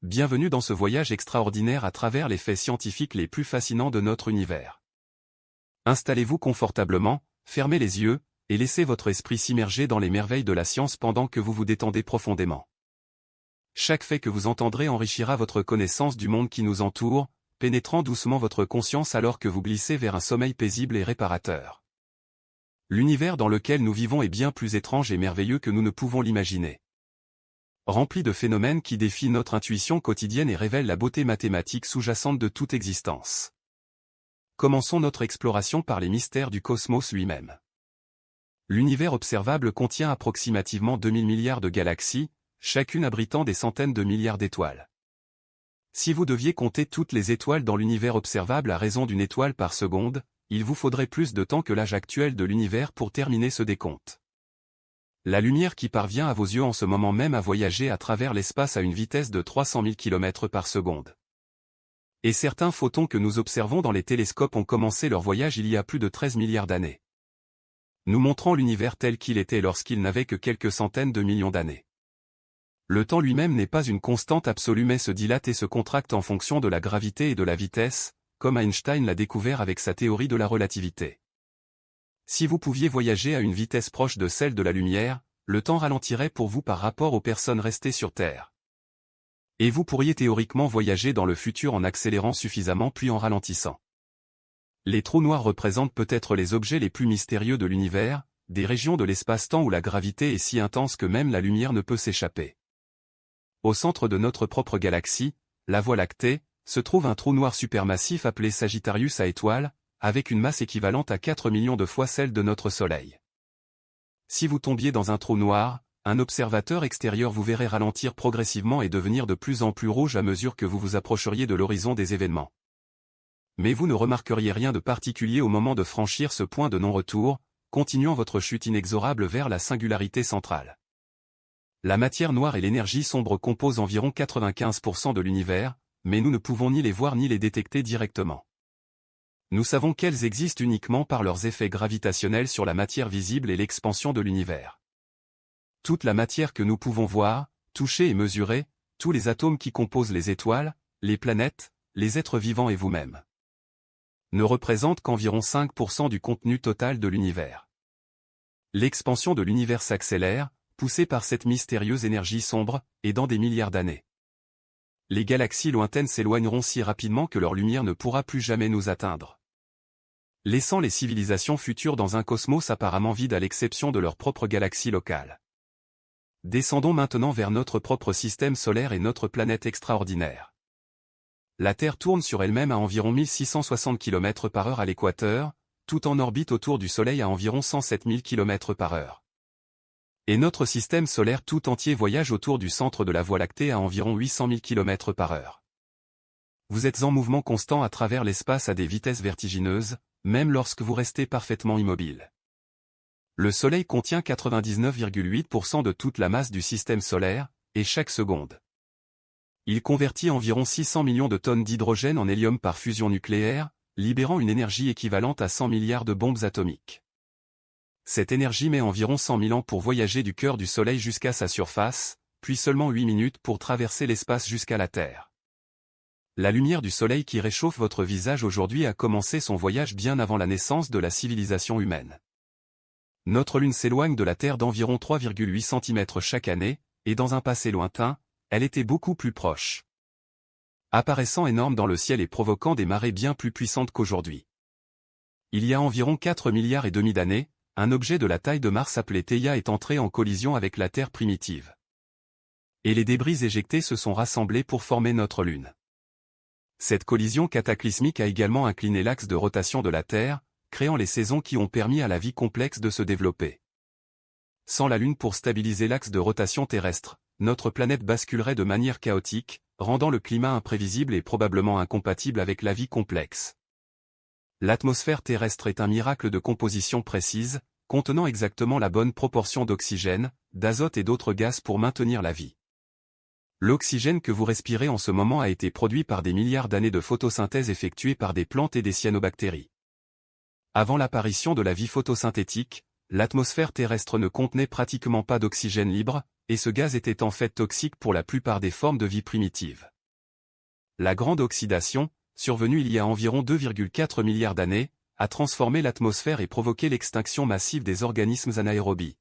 Bienvenue dans ce voyage extraordinaire à travers les faits scientifiques les plus fascinants de notre univers. Installez-vous confortablement, fermez les yeux, et laissez votre esprit s'immerger dans les merveilles de la science pendant que vous vous détendez profondément. Chaque fait que vous entendrez enrichira votre connaissance du monde qui nous entoure, pénétrant doucement votre conscience alors que vous glissez vers un sommeil paisible et réparateur. L'univers dans lequel nous vivons est bien plus étrange et merveilleux que nous ne pouvons l'imaginer. Rempli de phénomènes qui défient notre intuition quotidienne et révèlent la beauté mathématique sous-jacente de toute existence. Commençons notre exploration par les mystères du cosmos lui-même. L'univers observable contient approximativement 2000 milliards de galaxies, chacune abritant des centaines de milliards d'étoiles. Si vous deviez compter toutes les étoiles dans l'univers observable à raison d'une étoile par seconde, il vous faudrait plus de temps que l'âge actuel de l'univers pour terminer ce décompte. La lumière qui parvient à vos yeux en ce moment même a voyagé à travers l'espace à une vitesse de 300 000 km par seconde. Et certains photons que nous observons dans les télescopes ont commencé leur voyage il y a plus de 13 milliards d'années. Nous montrons l'univers tel qu'il était lorsqu'il n'avait que quelques centaines de millions d'années. Le temps lui-même n'est pas une constante absolue mais se dilate et se contracte en fonction de la gravité et de la vitesse, comme Einstein l'a découvert avec sa théorie de la relativité. Si vous pouviez voyager à une vitesse proche de celle de la lumière, le temps ralentirait pour vous par rapport aux personnes restées sur Terre. Et vous pourriez théoriquement voyager dans le futur en accélérant suffisamment puis en ralentissant. Les trous noirs représentent peut-être les objets les plus mystérieux de l'univers, des régions de l'espace-temps où la gravité est si intense que même la lumière ne peut s'échapper. Au centre de notre propre galaxie, la Voie lactée, se trouve un trou noir supermassif appelé Sagittarius à étoiles, avec une masse équivalente à 4 millions de fois celle de notre Soleil. Si vous tombiez dans un trou noir, un observateur extérieur vous verrait ralentir progressivement et devenir de plus en plus rouge à mesure que vous vous approcheriez de l'horizon des événements. Mais vous ne remarqueriez rien de particulier au moment de franchir ce point de non-retour, continuant votre chute inexorable vers la singularité centrale. La matière noire et l'énergie sombre composent environ 95% de l'univers, mais nous ne pouvons ni les voir ni les détecter directement. Nous savons qu'elles existent uniquement par leurs effets gravitationnels sur la matière visible et l'expansion de l'univers. Toute la matière que nous pouvons voir, toucher et mesurer, tous les atomes qui composent les étoiles, les planètes, les êtres vivants et vous-même, ne représentent qu'environ 5% du contenu total de l'univers. L'expansion de l'univers s'accélère, poussée par cette mystérieuse énergie sombre, et dans des milliards d'années. Les galaxies lointaines s'éloigneront si rapidement que leur lumière ne pourra plus jamais nous atteindre, laissant les civilisations futures dans un cosmos apparemment vide à l'exception de leur propre galaxie locale. Descendons maintenant vers notre propre système solaire et notre planète extraordinaire. La Terre tourne sur elle-même à environ 1660 km/h à l'équateur, tout en orbite autour du Soleil à environ 107 000 km/h. Et notre système solaire tout entier voyage autour du centre de la Voie lactée à environ 800 000 km/h. Vous êtes en mouvement constant à travers l'espace à des vitesses vertigineuses, même lorsque vous restez parfaitement immobile. Le Soleil contient 99,8% de toute la masse du système solaire, et chaque seconde, il convertit environ 600 millions de tonnes d'hydrogène en hélium par fusion nucléaire, libérant une énergie équivalente à 100 milliards de bombes atomiques. Cette énergie met environ 100 000 ans pour voyager du cœur du Soleil jusqu'à sa surface, puis seulement 8 minutes pour traverser l'espace jusqu'à la Terre. La lumière du Soleil qui réchauffe votre visage aujourd'hui a commencé son voyage bien avant la naissance de la civilisation humaine. Notre Lune s'éloigne de la Terre d'environ 3,8 cm chaque année, et dans un passé lointain, elle était beaucoup plus proche, apparaissant énorme dans le ciel et provoquant des marées bien plus puissantes qu'aujourd'hui. Il y a environ 4 milliards et demi d'années, un objet de la taille de Mars appelé Theia est entré en collision avec la Terre primitive. Et les débris éjectés se sont rassemblés pour former notre Lune. Cette collision cataclysmique a également incliné l'axe de rotation de la Terre, créant les saisons qui ont permis à la vie complexe de se développer. Sans la Lune pour stabiliser l'axe de rotation terrestre, notre planète basculerait de manière chaotique, rendant le climat imprévisible et probablement incompatible avec la vie complexe. L'atmosphère terrestre est un miracle de composition précise, contenant exactement la bonne proportion d'oxygène, d'azote et d'autres gaz pour maintenir la vie. L'oxygène que vous respirez en ce moment a été produit par des milliards d'années de photosynthèse effectuée par des plantes et des cyanobactéries. Avant l'apparition de la vie photosynthétique, l'atmosphère terrestre ne contenait pratiquement pas d'oxygène libre, et ce gaz était en fait toxique pour la plupart des formes de vie primitives. La grande oxydation, survenue il y a environ 2,4 milliards d'années, a transformé l'atmosphère et provoqué l'extinction massive des organismes anaérobies.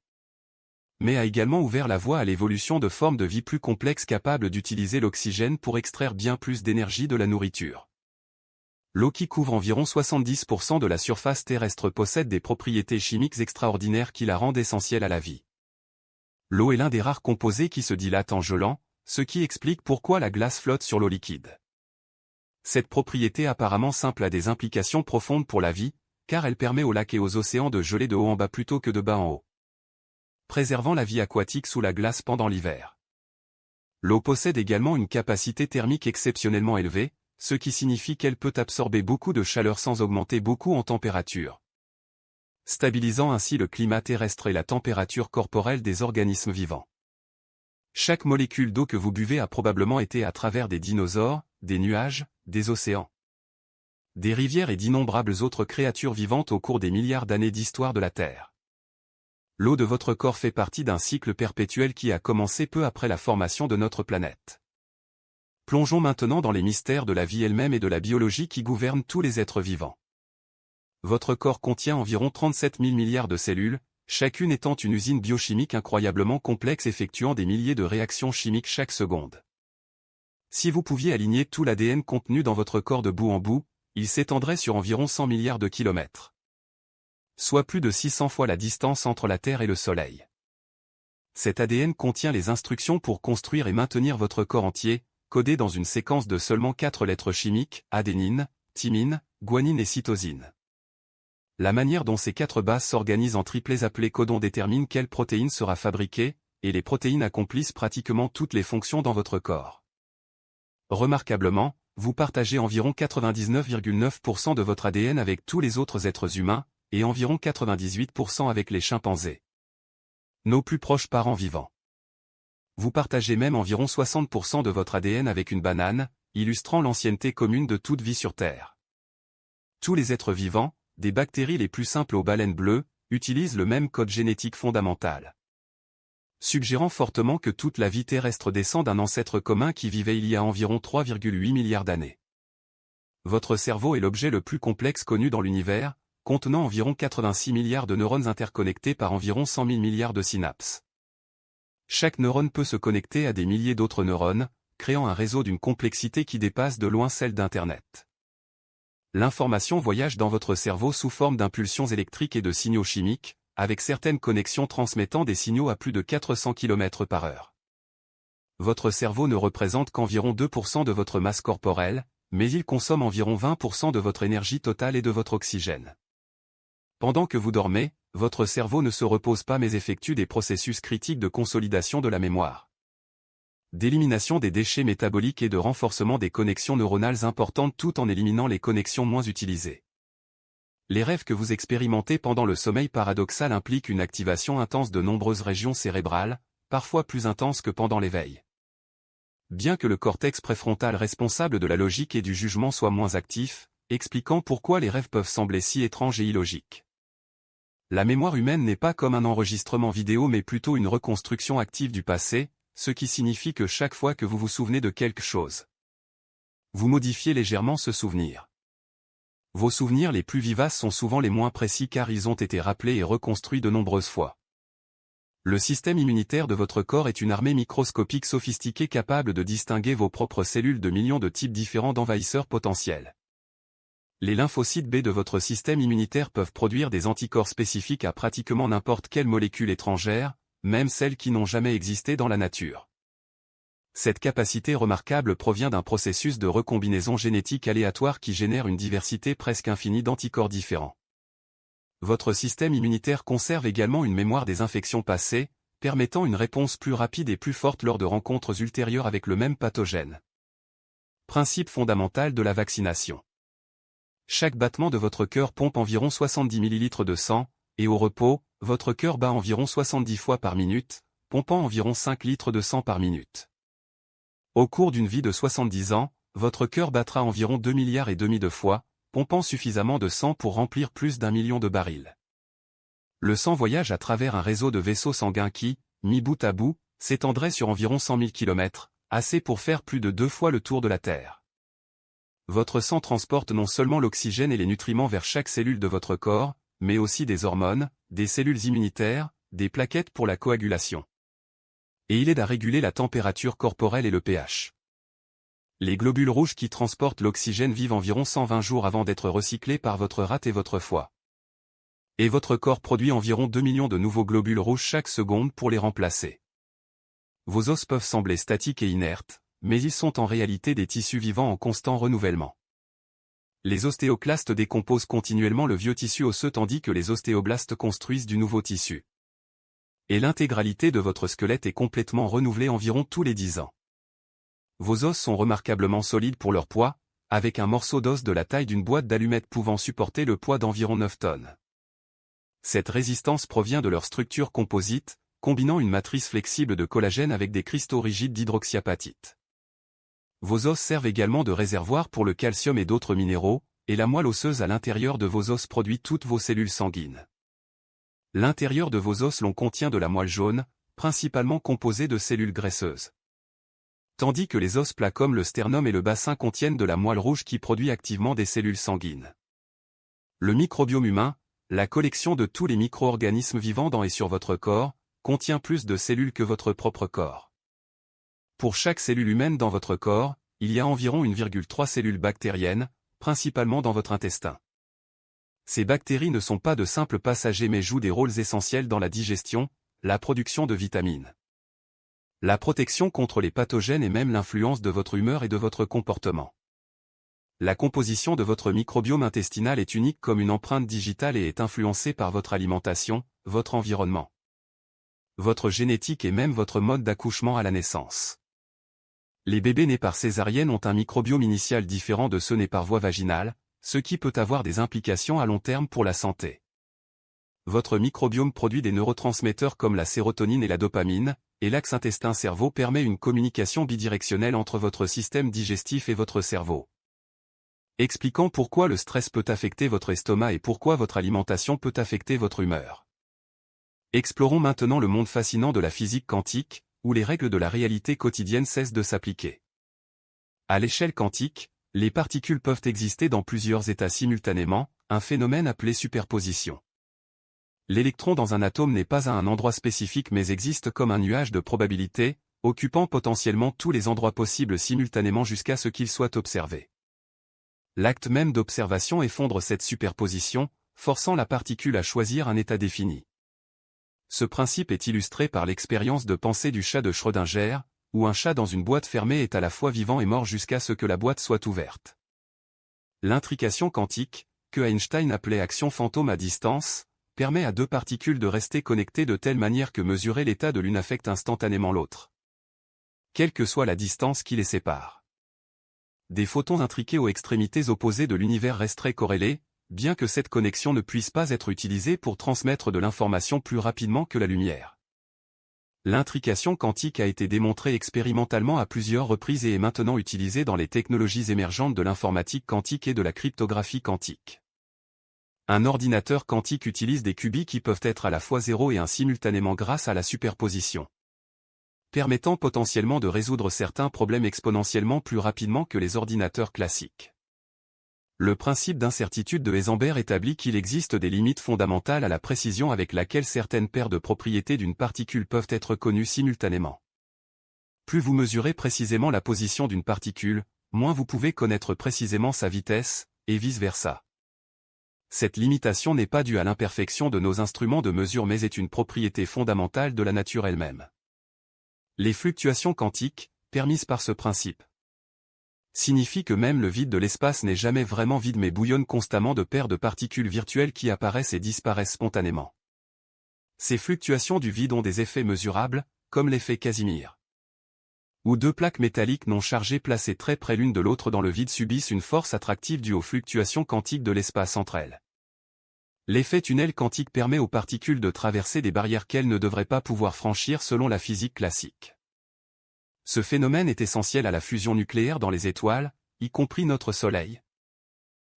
Mais a également ouvert la voie à l'évolution de formes de vie plus complexes capables d'utiliser l'oxygène pour extraire bien plus d'énergie de la nourriture. L'eau qui couvre environ 70% de la surface terrestre possède des propriétés chimiques extraordinaires qui la rendent essentielle à la vie. L'eau est l'un des rares composés qui se dilate en gelant, ce qui explique pourquoi la glace flotte sur l'eau liquide. Cette propriété apparemment simple a des implications profondes pour la vie, car elle permet aux lacs et aux océans de geler de haut en bas plutôt que de bas en haut, préservant la vie aquatique sous la glace pendant l'hiver. L'eau possède également une capacité thermique exceptionnellement élevée, ce qui signifie qu'elle peut absorber beaucoup de chaleur sans augmenter beaucoup en température, stabilisant ainsi le climat terrestre et la température corporelle des organismes vivants. Chaque molécule d'eau que vous buvez a probablement été à travers des dinosaures, des nuages, des océans, des rivières et d'innombrables autres créatures vivantes au cours des milliards d'années d'histoire de la Terre. L'eau de votre corps fait partie d'un cycle perpétuel qui a commencé peu après la formation de notre planète. Plongeons maintenant dans les mystères de la vie elle-même et de la biologie qui gouvernent tous les êtres vivants. Votre corps contient environ 37 000 milliards de cellules, chacune étant une usine biochimique incroyablement complexe effectuant des milliers de réactions chimiques chaque seconde. Si vous pouviez aligner tout l'ADN contenu dans votre corps de bout en bout, il s'étendrait sur environ 100 milliards de kilomètres, soit plus de 600 fois la distance entre la Terre et le Soleil. Cet ADN contient les instructions pour construire et maintenir votre corps entier, codé dans une séquence de seulement 4 lettres chimiques, adénine, thymine, guanine et cytosine. La manière dont ces 4 bases s'organisent en triplets appelés codons détermine quelle protéine sera fabriquée, et les protéines accomplissent pratiquement toutes les fonctions dans votre corps. Remarquablement, vous partagez environ 99,9% de votre ADN avec tous les autres êtres humains, et environ 98% avec les chimpanzés, nos plus proches parents vivants. Vous partagez même environ 60% de votre ADN avec une banane, illustrant l'ancienneté commune de toute vie sur Terre. Tous les êtres vivants, des bactéries les plus simples aux baleines bleues, utilisent le même code génétique fondamental, suggérant fortement que toute la vie terrestre descend d'un ancêtre commun qui vivait il y a environ 3,8 milliards d'années. Votre cerveau est l'objet le plus complexe connu dans l'univers, contenant environ 86 milliards de neurones interconnectés par environ 100 000 milliards de synapses. Chaque neurone peut se connecter à des milliers d'autres neurones, créant un réseau d'une complexité qui dépasse de loin celle d'Internet. L'information voyage dans votre cerveau sous forme d'impulsions électriques et de signaux chimiques, avec certaines connexions transmettant des signaux à plus de 400 km/h. Votre cerveau ne représente qu'environ 2% de votre masse corporelle, mais il consomme environ 20% de votre énergie totale et de votre oxygène. Pendant que vous dormez, votre cerveau ne se repose pas mais effectue des processus critiques de consolidation de la mémoire, d'élimination des déchets métaboliques et de renforcement des connexions neuronales importantes tout en éliminant les connexions moins utilisées. Les rêves que vous expérimentez pendant le sommeil paradoxal impliquent une activation intense de nombreuses régions cérébrales, parfois plus intense que pendant l'éveil. Bien que le cortex préfrontal responsable de la logique et du jugement soit moins actif, expliquant pourquoi les rêves peuvent sembler si étranges et illogiques. La mémoire humaine n'est pas comme un enregistrement vidéo mais plutôt une reconstruction active du passé, ce qui signifie que chaque fois que vous vous souvenez de quelque chose, vous modifiez légèrement ce souvenir. Vos souvenirs les plus vivaces sont souvent les moins précis car ils ont été rappelés et reconstruits de nombreuses fois. Le système immunitaire de votre corps est une armée microscopique sophistiquée capable de distinguer vos propres cellules de millions de types différents d'envahisseurs potentiels. Les lymphocytes B de votre système immunitaire peuvent produire des anticorps spécifiques à pratiquement n'importe quelle molécule étrangère, même celles qui n'ont jamais existé dans la nature. Cette capacité remarquable provient d'un processus de recombinaison génétique aléatoire qui génère une diversité presque infinie d'anticorps différents. Votre système immunitaire conserve également une mémoire des infections passées, permettant une réponse plus rapide et plus forte lors de rencontres ultérieures avec le même pathogène. Principe fondamental de la vaccination. Chaque battement de votre cœur pompe environ 70 ml de sang, et au repos, votre cœur bat environ 70 fois par minute, pompant environ 5 litres de sang par minute. Au cours d'une vie de 70 ans, votre cœur battra environ 2,5 milliards de fois, pompant suffisamment de sang pour remplir plus d'1 million de barils. Le sang voyage à travers un réseau de vaisseaux sanguins qui, mis bout à bout, s'étendrait sur environ 100 000 km, assez pour faire plus de 2 fois le tour de la Terre. Votre sang transporte non seulement l'oxygène et les nutriments vers chaque cellule de votre corps, mais aussi des hormones, des cellules immunitaires, des plaquettes pour la coagulation. Et il aide à réguler la température corporelle et le pH. Les globules rouges qui transportent l'oxygène vivent environ 120 jours avant d'être recyclés par votre rate et votre foie. Et votre corps produit environ 2 millions de nouveaux globules rouges chaque seconde pour les remplacer. Vos os peuvent sembler statiques et inertes, mais ils sont en réalité des tissus vivants en constant renouvellement. Les ostéoclastes décomposent continuellement le vieux tissu osseux tandis que les ostéoblastes construisent du nouveau tissu. Et l'intégralité de votre squelette est complètement renouvelée environ tous les 10 ans. Vos os sont remarquablement solides pour leur poids, avec un morceau d'os de la taille d'une boîte d'allumettes pouvant supporter le poids d'environ 9 tonnes. Cette résistance provient de leur structure composite, combinant une matrice flexible de collagène avec des cristaux rigides d'hydroxyapatite. Vos os servent également de réservoir pour le calcium et d'autres minéraux, et la moelle osseuse à l'intérieur de vos os produit toutes vos cellules sanguines. L'intérieur de vos os long contient de la moelle jaune, principalement composée de cellules graisseuses. Tandis que les os plats comme le sternum et le bassin contiennent de la moelle rouge qui produit activement des cellules sanguines. Le microbiome humain, la collection de tous les micro-organismes vivants dans et sur votre corps, contient plus de cellules que votre propre corps. Pour chaque cellule humaine dans votre corps, il y a environ 1,3 cellules bactériennes, principalement dans votre intestin. Ces bactéries ne sont pas de simples passagers mais jouent des rôles essentiels dans la digestion, la production de vitamines, la protection contre les pathogènes et même l'influence de votre humeur et de votre comportement. La composition de votre microbiome intestinal est unique comme une empreinte digitale et est influencée par votre alimentation, votre environnement, votre génétique et même votre mode d'accouchement à la naissance. Les bébés nés par césarienne ont un microbiome initial différent de ceux nés par voie vaginale, ce qui peut avoir des implications à long terme pour la santé. Votre microbiome produit des neurotransmetteurs comme la sérotonine et la dopamine, et l'axe intestin-cerveau permet une communication bidirectionnelle entre votre système digestif et votre cerveau. Expliquant pourquoi le stress peut affecter votre estomac et pourquoi votre alimentation peut affecter votre humeur. Explorons maintenant le monde fascinant de la physique quantique, où les règles de la réalité quotidienne cessent de s'appliquer. À l'échelle quantique, les particules peuvent exister dans plusieurs états simultanément, un phénomène appelé superposition. L'électron dans un atome n'est pas à un endroit spécifique mais existe comme un nuage de probabilité, occupant potentiellement tous les endroits possibles simultanément jusqu'à ce qu'il soit observé. L'acte même d'observation effondre cette superposition, forçant la particule à choisir un état défini. Ce principe est illustré par l'expérience de pensée du chat de Schrödinger, où un chat dans une boîte fermée est à la fois vivant et mort jusqu'à ce que la boîte soit ouverte. L'intrication quantique, que Einstein appelait action fantôme à distance, permet à deux particules de rester connectées de telle manière que mesurer l'état de l'une affecte instantanément l'autre, quelle que soit la distance qui les sépare. Des photons intriqués aux extrémités opposées de l'univers resteraient corrélés, bien que cette connexion ne puisse pas être utilisée pour transmettre de l'information plus rapidement que la lumière. L'intrication quantique a été démontrée expérimentalement à plusieurs reprises et est maintenant utilisée dans les technologies émergentes de l'informatique quantique et de la cryptographie quantique. Un ordinateur quantique utilise des qubits qui peuvent être à la fois 0 et 1 simultanément grâce à la superposition, permettant potentiellement de résoudre certains problèmes exponentiellement plus rapidement que les ordinateurs classiques. Le principe d'incertitude de Heisenberg établit qu'il existe des limites fondamentales à la précision avec laquelle certaines paires de propriétés d'une particule peuvent être connues simultanément. Plus vous mesurez précisément la position d'une particule, moins vous pouvez connaître précisément sa vitesse, et vice-versa. Cette limitation n'est pas due à l'imperfection de nos instruments de mesure mais est une propriété fondamentale de la nature elle-même. Les fluctuations quantiques, permises par ce principe, signifie que même le vide de l'espace n'est jamais vraiment vide mais bouillonne constamment de paires de particules virtuelles qui apparaissent et disparaissent spontanément. Ces fluctuations du vide ont des effets mesurables, comme l'effet Casimir, où deux plaques métalliques non chargées placées très près l'une de l'autre dans le vide subissent une force attractive due aux fluctuations quantiques de l'espace entre elles. L'effet tunnel quantique permet aux particules de traverser des barrières qu'elles ne devraient pas pouvoir franchir selon la physique classique. Ce phénomène est essentiel à la fusion nucléaire dans les étoiles, y compris notre Soleil,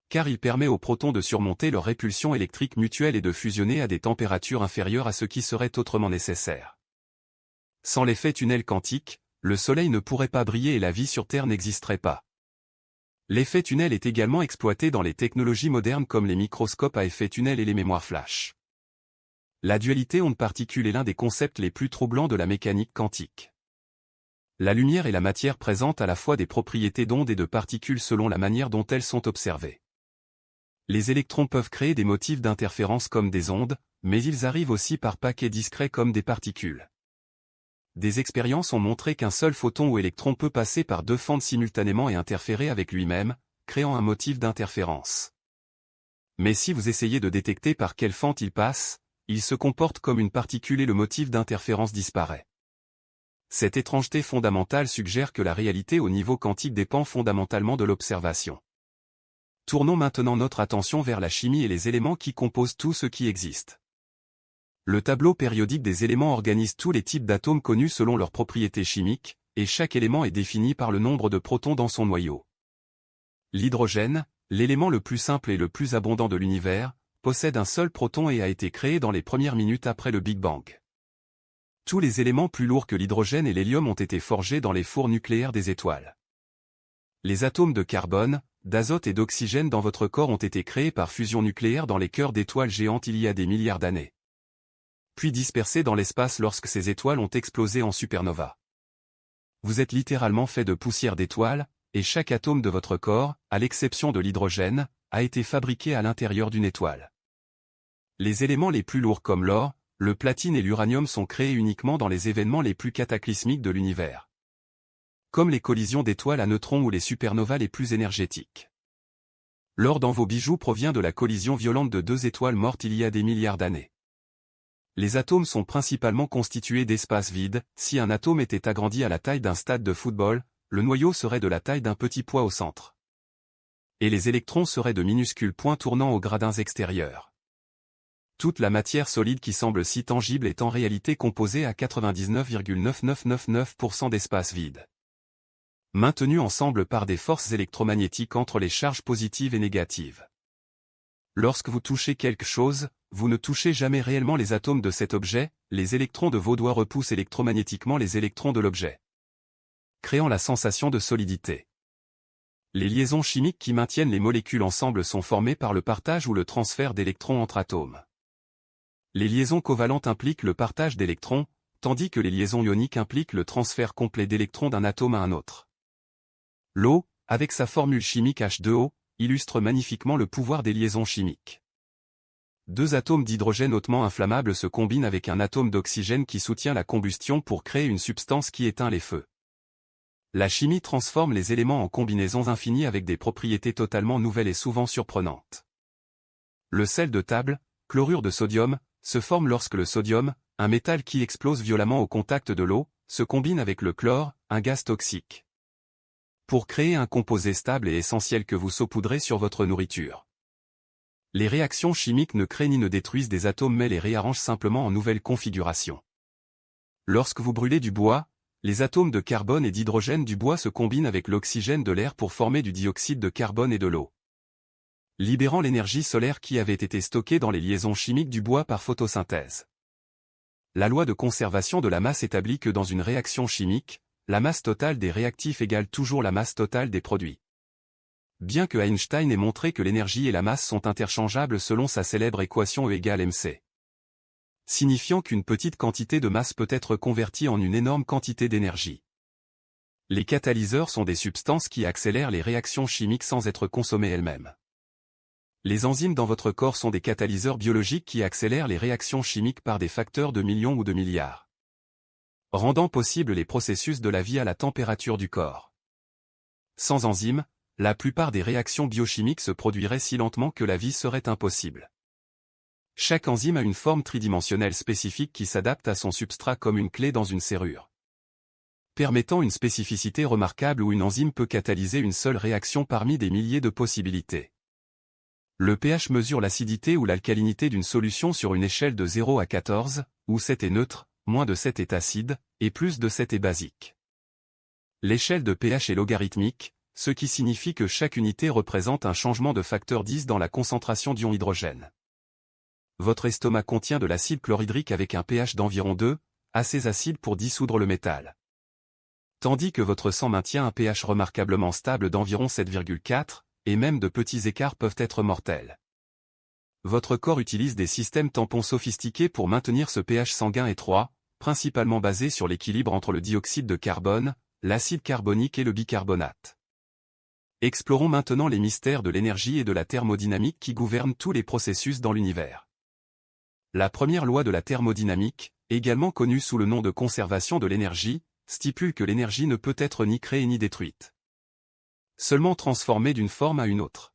car il permet aux protons de surmonter leur répulsion électrique mutuelle et de fusionner à des températures inférieures à ce qui serait autrement nécessaire. Sans l'effet tunnel quantique, le Soleil ne pourrait pas briller et la vie sur Terre n'existerait pas. L'effet tunnel est également exploité dans les technologies modernes comme les microscopes à effet tunnel et les mémoires flash. La dualité onde-particule est l'un des concepts les plus troublants de la mécanique quantique. La lumière et la matière présentent à la fois des propriétés d'ondes et de particules selon la manière dont elles sont observées. Les électrons peuvent créer des motifs d'interférence comme des ondes, mais ils arrivent aussi par paquets discrets comme des particules. Des expériences ont montré qu'un seul photon ou électron peut passer par deux fentes simultanément et interférer avec lui-même, créant un motif d'interférence. Mais si vous essayez de détecter par quelle fente il passe, il se comporte comme une particule et le motif d'interférence disparaît. Cette étrangeté fondamentale suggère que la réalité au niveau quantique dépend fondamentalement de l'observation. Tournons maintenant notre attention vers la chimie et les éléments qui composent tout ce qui existe. Le tableau périodique des éléments organise tous les types d'atomes connus selon leurs propriétés chimiques, et chaque élément est défini par le nombre de protons dans son noyau. L'hydrogène, l'élément le plus simple et le plus abondant de l'univers, possède un seul proton et a été créé dans les premières minutes après le Big Bang. Tous les éléments plus lourds que l'hydrogène et l'hélium ont été forgés dans les fours nucléaires des étoiles. Les atomes de carbone, d'azote et d'oxygène dans votre corps ont été créés par fusion nucléaire dans les cœurs d'étoiles géantes il y a des milliards d'années. Puis dispersés dans l'espace lorsque ces étoiles ont explosé en supernova. Vous êtes littéralement fait de poussière d'étoiles, et chaque atome de votre corps, à l'exception de l'hydrogène, a été fabriqué à l'intérieur d'une étoile. Les éléments les plus lourds comme l'or, le platine et l'uranium sont créés uniquement dans les événements les plus cataclysmiques de l'univers. Comme les collisions d'étoiles à neutrons ou les supernovas les plus énergétiques. L'or dans vos bijoux provient de la collision violente de deux étoiles mortes il y a des milliards d'années. Les atomes sont principalement constitués d'espaces vides. Si un atome était agrandi à la taille d'un stade de football, le noyau serait de la taille d'un petit pois au centre. Et les électrons seraient de minuscules points tournant aux gradins extérieurs. Toute la matière solide qui semble si tangible est en réalité composée à 99,9999% d'espaces vides. Maintenus ensemble par des forces électromagnétiques entre les charges positives et négatives. Lorsque vous touchez quelque chose, vous ne touchez jamais réellement les atomes de cet objet, les électrons de vos doigts repoussent électromagnétiquement les électrons de l'objet, créant la sensation de solidité. Les liaisons chimiques qui maintiennent les molécules ensemble sont formées par le partage ou le transfert d'électrons entre atomes. Les liaisons covalentes impliquent le partage d'électrons, tandis que les liaisons ioniques impliquent le transfert complet d'électrons d'un atome à un autre. L'eau, avec sa formule chimique H2O, illustre magnifiquement le pouvoir des liaisons chimiques. Deux atomes d'hydrogène hautement inflammables se combinent avec un atome d'oxygène qui soutient la combustion pour créer une substance qui éteint les feux. La chimie transforme les éléments en combinaisons infinies avec des propriétés totalement nouvelles et souvent surprenantes. Le sel de table, chlorure de sodium, se forme lorsque le sodium, un métal qui explose violemment au contact de l'eau, se combine avec le chlore, un gaz toxique. Pour créer un composé stable et essentiel que vous saupoudrez sur votre nourriture. Les réactions chimiques ne créent ni ne détruisent des atomes mais les réarrangent simplement en nouvelles configurations. Lorsque vous brûlez du bois, les atomes de carbone et d'hydrogène du bois se combinent avec l'oxygène de l'air pour former du dioxyde de carbone et de l'eau, libérant l'énergie solaire qui avait été stockée dans les liaisons chimiques du bois par photosynthèse. La loi de conservation de la masse établit que dans une réaction chimique, la masse totale des réactifs égale toujours la masse totale des produits. Bien que Einstein ait montré que l'énergie et la masse sont interchangeables selon sa célèbre équation E égale mc, signifiant qu'une petite quantité de masse peut être convertie en une énorme quantité d'énergie. Les catalyseurs sont des substances qui accélèrent les réactions chimiques sans être consommées elles-mêmes. Les enzymes dans votre corps sont des catalyseurs biologiques qui accélèrent les réactions chimiques par des facteurs de millions ou de milliards, rendant possible les processus de la vie à la température du corps. Sans enzymes, la plupart des réactions biochimiques se produiraient si lentement que la vie serait impossible. Chaque enzyme a une forme tridimensionnelle spécifique qui s'adapte à son substrat comme une clé dans une serrure, permettant une spécificité remarquable où une enzyme peut catalyser une seule réaction parmi des milliers de possibilités. Le pH mesure l'acidité ou l'alcalinité d'une solution sur une échelle de 0 à 14, où 7 est neutre, moins de 7 est acide, et plus de 7 est basique. L'échelle de pH est logarithmique, ce qui signifie que chaque unité représente un changement de facteur 10 dans la concentration d'ion hydrogène. Votre estomac contient de l'acide chlorhydrique avec un pH d'environ 2, assez acide pour dissoudre le métal. tandis que votre sang maintient un pH remarquablement stable d'environ 7,4, et même de petits écarts peuvent être mortels. Votre corps utilise des systèmes tampons sophistiqués pour maintenir ce pH sanguin étroit, principalement basé sur l'équilibre entre le dioxyde de carbone, l'acide carbonique et le bicarbonate. Explorons maintenant les mystères de l'énergie et de la thermodynamique qui gouvernent tous les processus dans l'univers. La première loi de la thermodynamique, également connue sous le nom de conservation de l'énergie, stipule que l'énergie ne peut être ni créée ni détruite. Seulement transformée d'une forme à une autre.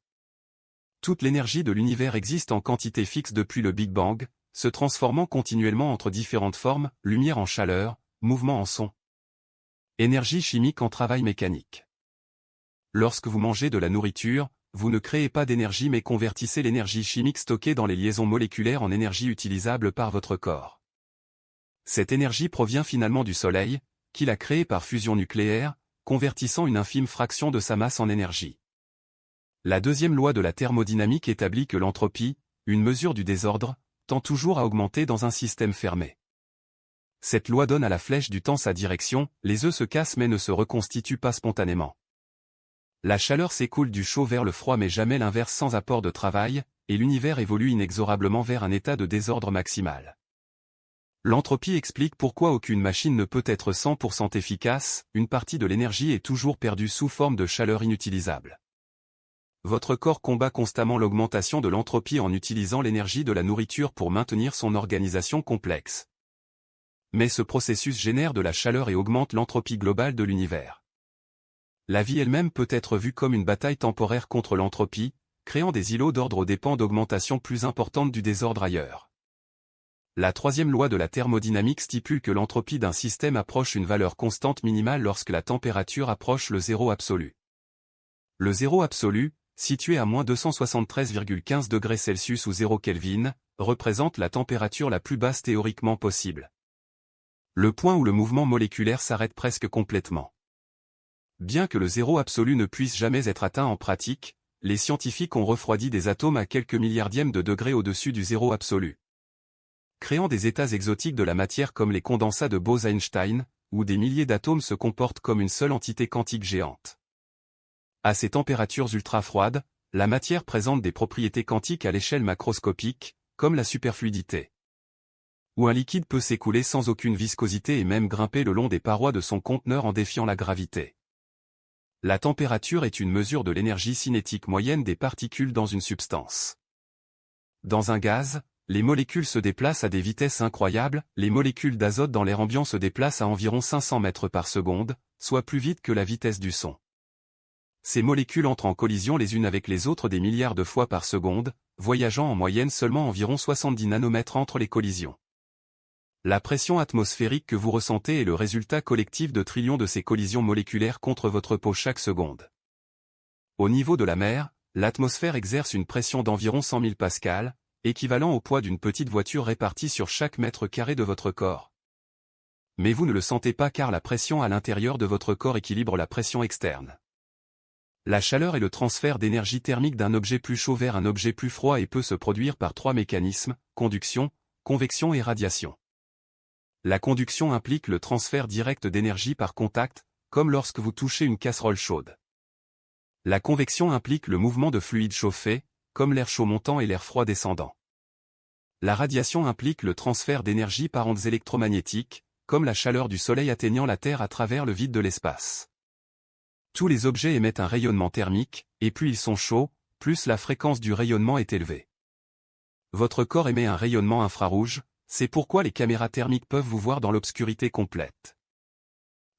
Toute l'énergie de l'univers existe en quantité fixe depuis le Big Bang, se transformant continuellement entre différentes formes, lumière en chaleur, mouvement en son. Énergie chimique en travail mécanique. Lorsque vous mangez de la nourriture, vous ne créez pas d'énergie mais convertissez l'énergie chimique stockée dans les liaisons moléculaires en énergie utilisable par votre corps. Cette énergie provient finalement du Soleil, qui l'a créée par fusion nucléaire, convertissant une infime fraction de sa masse en énergie. La deuxième loi de la thermodynamique établit que l'entropie, une mesure du désordre, tend toujours à augmenter dans un système fermé. Cette loi donne à la flèche du temps sa direction, les œufs se cassent mais ne se reconstituent pas spontanément. La chaleur s'écoule du chaud vers le froid mais jamais l'inverse sans apport de travail, et l'univers évolue inexorablement vers un état de désordre maximal. L'entropie explique pourquoi aucune machine ne peut être 100% efficace, une partie de l'énergie est toujours perdue sous forme de chaleur inutilisable. Votre corps combat constamment l'augmentation de l'entropie en utilisant l'énergie de la nourriture pour maintenir son organisation complexe. Mais ce processus génère de la chaleur et augmente l'entropie globale de l'univers. La vie elle-même peut être vue comme une bataille temporaire contre l'entropie, créant des îlots d'ordre aux dépens d'augmentation plus importante du désordre ailleurs. La troisième loi de la thermodynamique stipule que l'entropie d'un système approche une valeur constante minimale lorsque la température approche le zéro absolu. Le zéro absolu, situé à -273,15 degrés Celsius ou 0 Kelvin, représente la température la plus basse théoriquement possible. Le point où le mouvement moléculaire s'arrête presque complètement. Bien que le zéro absolu ne puisse jamais être atteint en pratique, les scientifiques ont refroidi des atomes à quelques milliardièmes de degrés au-dessus du zéro absolu. Créant des états exotiques de la matière comme les condensats de Bose-Einstein, où des milliers d'atomes se comportent comme une seule entité quantique géante. À ces températures ultra-froides, la matière présente des propriétés quantiques à l'échelle macroscopique, comme la superfluidité. Où un liquide peut s'écouler sans aucune viscosité et même grimper le long des parois de son conteneur en défiant la gravité. La température est une mesure de l'énergie cinétique moyenne des particules dans une substance. Dans un gaz, les molécules se déplacent à des vitesses incroyables, les molécules d'azote dans l'air ambiant se déplacent à environ 500 mètres par seconde, soit plus vite que la vitesse du son. Ces molécules entrent en collision les unes avec les autres des milliards de fois par seconde, voyageant en moyenne seulement environ 70 nanomètres entre les collisions. La pression atmosphérique que vous ressentez est le résultat collectif de trillions de ces collisions moléculaires contre votre peau chaque seconde. Au niveau de la mer, l'atmosphère exerce une pression d'environ 100 000 pascals, équivalent au poids d'une petite voiture répartie sur chaque mètre carré de votre corps. Mais vous ne le sentez pas car la pression à l'intérieur de votre corps équilibre la pression externe. La chaleur est le transfert d'énergie thermique d'un objet plus chaud vers un objet plus froid et peut se produire par trois mécanismes, conduction, convection et radiation. La conduction implique le transfert direct d'énergie par contact, comme lorsque vous touchez une casserole chaude. La convection implique le mouvement de fluides chauffés, comme l'air chaud montant et l'air froid descendant. La radiation implique le transfert d'énergie par ondes électromagnétiques, comme la chaleur du soleil atteignant la Terre à travers le vide de l'espace. Tous les objets émettent un rayonnement thermique, et plus ils sont chauds, plus la fréquence du rayonnement est élevée. Votre corps émet un rayonnement infrarouge, c'est pourquoi les caméras thermiques peuvent vous voir dans l'obscurité complète.